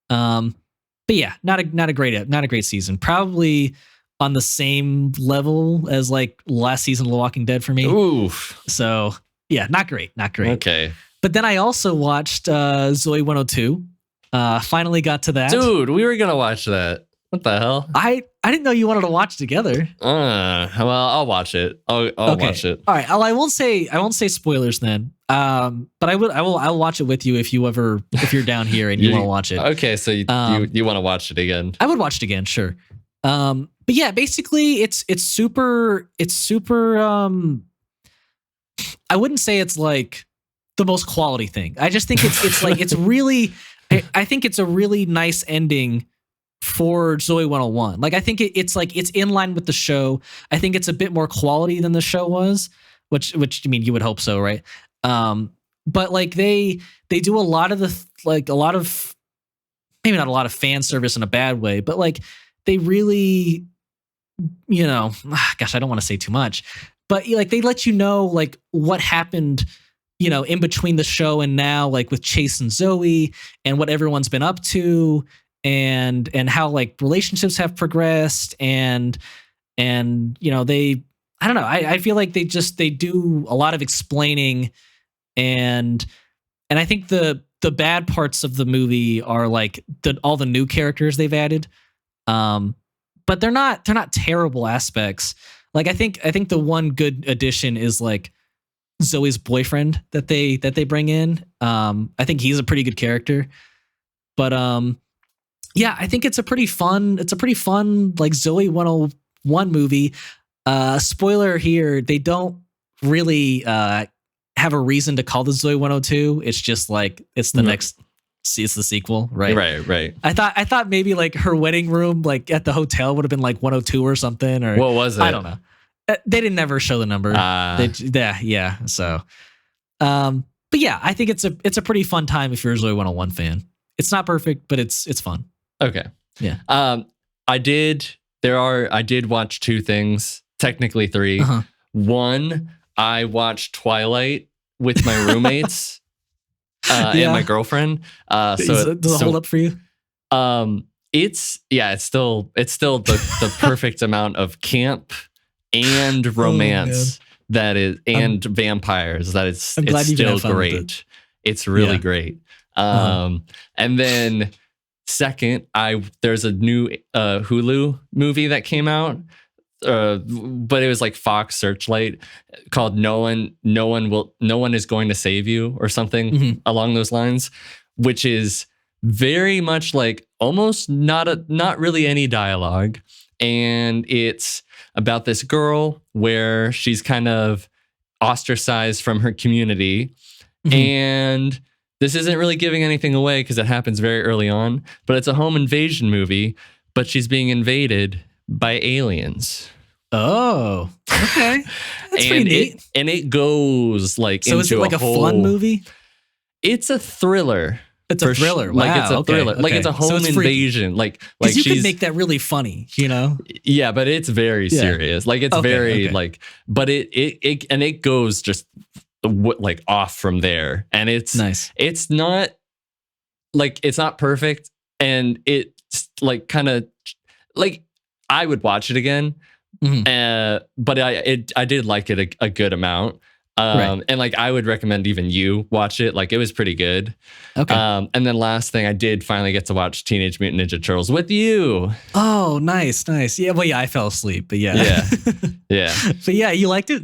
But yeah, not a great season. Probably on the same level as like last season of The Walking Dead for me. Oof. So yeah, not great. Okay. But then I also watched Zoe 102. Finally got to that. Dude, we were gonna watch that. What the hell? I didn't know you wanted to watch together. Well, I'll watch it. I'll watch it. All right. I won't say spoilers then. But I'll watch it with you if you're down here and you want to watch it. Okay, so you want to watch it again? I would watch it again, sure. But yeah, basically it's super. I wouldn't say it's like the most quality thing. I just think it's like it's really. I think it's a really nice ending for Zoe 101. Like I think it's in line with the show. I think it's a bit more quality than the show was, which I mean you would hope so, right? But like they do a lot of maybe not a lot of fan service in a bad way, but like they really, gosh, I don't want to say too much, but like they let you know like what happened, in between the show and now, like with Chase and Zoe and what everyone's been up to, and how like relationships have progressed, and they, I don't know, I feel like they do a lot of explaining, and I think the bad parts of the movie are like all the new characters they've added, but they're not terrible aspects. Like I think the one good addition is like Zoe's boyfriend that they bring in. I think he's a pretty good character, but yeah, I think it's a pretty fun like Zoe 101 movie. Spoiler here, they don't really have a reason to call this Zoe 102. It's just like it's the next see it's the sequel, right? Right. I thought maybe like her wedding room, like at the hotel, would have been like 102 or something, or What was it? I don't know. They didn't ever show the number. Yeah. So, but yeah, I think it's a pretty fun time if you're a Zoe 101 fan. It's not perfect, but it's fun. Okay. Yeah. I did watch 2 things, technically 3. Uh-huh. One, I watched Twilight with my roommates and my girlfriend. Does it hold up for you? It's still the perfect amount of camp and romance and vampires it's still great. It's really great. And then second, there's a new Hulu movie that came out, but it was like Fox Searchlight, called No One Is Going to Save You or something along those lines, which is very much like almost not really any dialogue, and it's about this girl where she's kind of ostracized from her community, and this isn't really giving anything away because it happens very early on, but it's a home invasion movie, but she's being invaded by aliens. Oh, okay. That's pretty neat. It goes like so is it like a fun movie? It's a thriller. It's a thriller. Wow. Like it's a thriller. Okay. Like it's a home invasion. Like you could make that really funny, you know? Yeah, but it's very serious. Like it's very like, but it goes just like off from there, and it's nice. It's not perfect, and it's like kind of like I would watch it again, but I did like it a good amount, and like I would recommend even you watch it. Like it was pretty good. Okay. And then last thing, I did finally get to watch Teenage Mutant Ninja Turtles with you. Oh, nice. Yeah, well, yeah, I fell asleep, but yeah. But yeah, you liked it.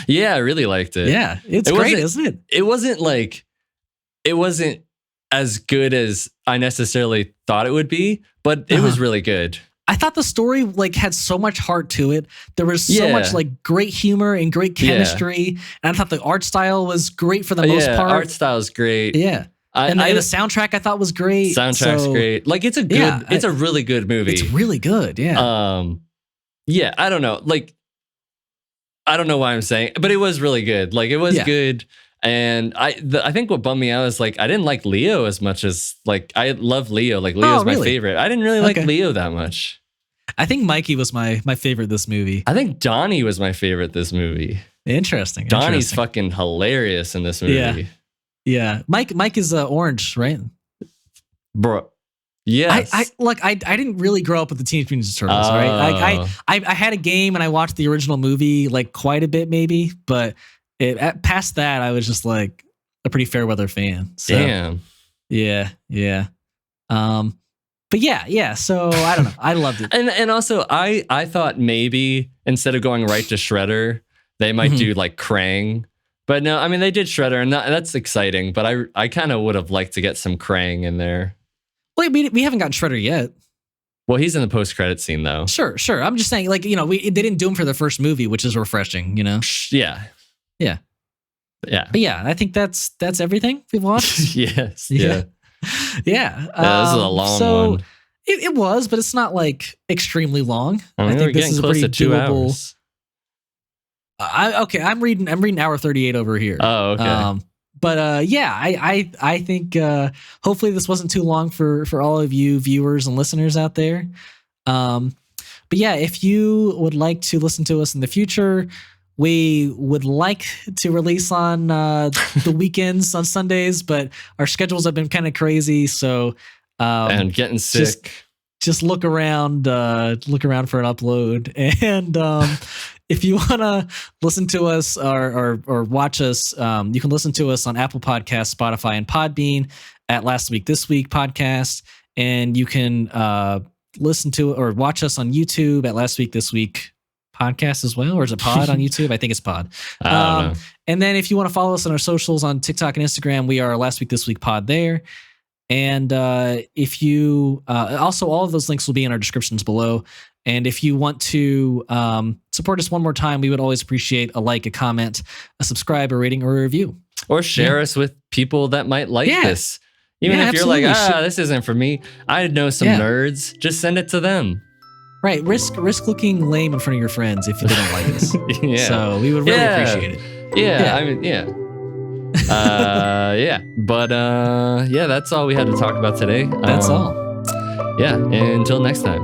Yeah, I really liked it. Yeah, it's great, isn't it? It wasn't as good as I necessarily thought it would be, but it was really good. I thought the story like had so much heart to it. There was so much like great humor and great chemistry. And I thought the art style was great for the most part. Art style is great. Yeah. And the soundtrack I thought was great. Soundtrack's great. Like it's a good, it's a really good movie. It's really good. Yeah. Yeah, I don't know. Like, I don't know why I'm saying, but it was really good. Like it was good. And I think what bummed me out is like I didn't like Leo as much as like I love Leo. Like Leo's my favorite. I didn't really like Leo that much. I think Mikey was my favorite this movie. I think Donnie was my favorite this movie. Interesting. Donnie's fucking hilarious in this movie. Yeah. Mike is orange, right? Bro. Yes. I didn't really grow up with the Teenage Mutant Ninja Turtles, right? I had a game and I watched the original movie like quite a bit maybe, but past that I was just like a pretty fair weather fan. So, damn. Yeah. But yeah. So I don't know. I loved it. And also I thought maybe instead of going right to Shredder, they might do like Krang. But no, I mean they did Shredder, and that's exciting. But I kind of would have liked to get some Krang in there. Wait, we haven't gotten Shredder yet. Well, he's in the post-credit scene, though. Sure. I'm just saying, like, you know, they didn't do him for the first movie, which is refreshing, you know? Yeah. But yeah, I think that's everything we've watched. Yes. Yeah. This is a long one. It was, but it's not like extremely long. I mean, think this is close pretty to 2 doable. hours. I'm reading hour 38 over here. Oh, okay. But I think hopefully this wasn't too long for all of you viewers and listeners out there. But yeah, if you would like to listen to us in the future, we would like to release on the weekends on Sundays, but our schedules have been kind of crazy. So and getting sick. Just look around for an upload. And if you want to listen to us or watch us, you can listen to us on Apple Podcasts, Spotify, and Podbean at Last Week This Week podcast. And you can listen to or watch us on YouTube at Last Week This Week podcast as well. Or is it pod on YouTube? I think it's pod. I don't know. And then if you want to follow us on our socials on TikTok and Instagram, we are Last Week This Week pod there. And if you also, all of those links will be in our descriptions below. And if you want to support us one more time, we would always appreciate a like, a comment, a subscribe, a rating, or a review. Or share us with people that might like this. Even Yeah, if you're like, absolutely. this isn't for me. I know some Yeah. nerds. Just send it to them. Right. Risk looking lame in front of your friends if they don't like us. Yeah. So we would really appreciate it. Yeah. I mean, yeah. Yeah. But yeah, that's all we had to talk about today. That's all. Yeah. Until next time.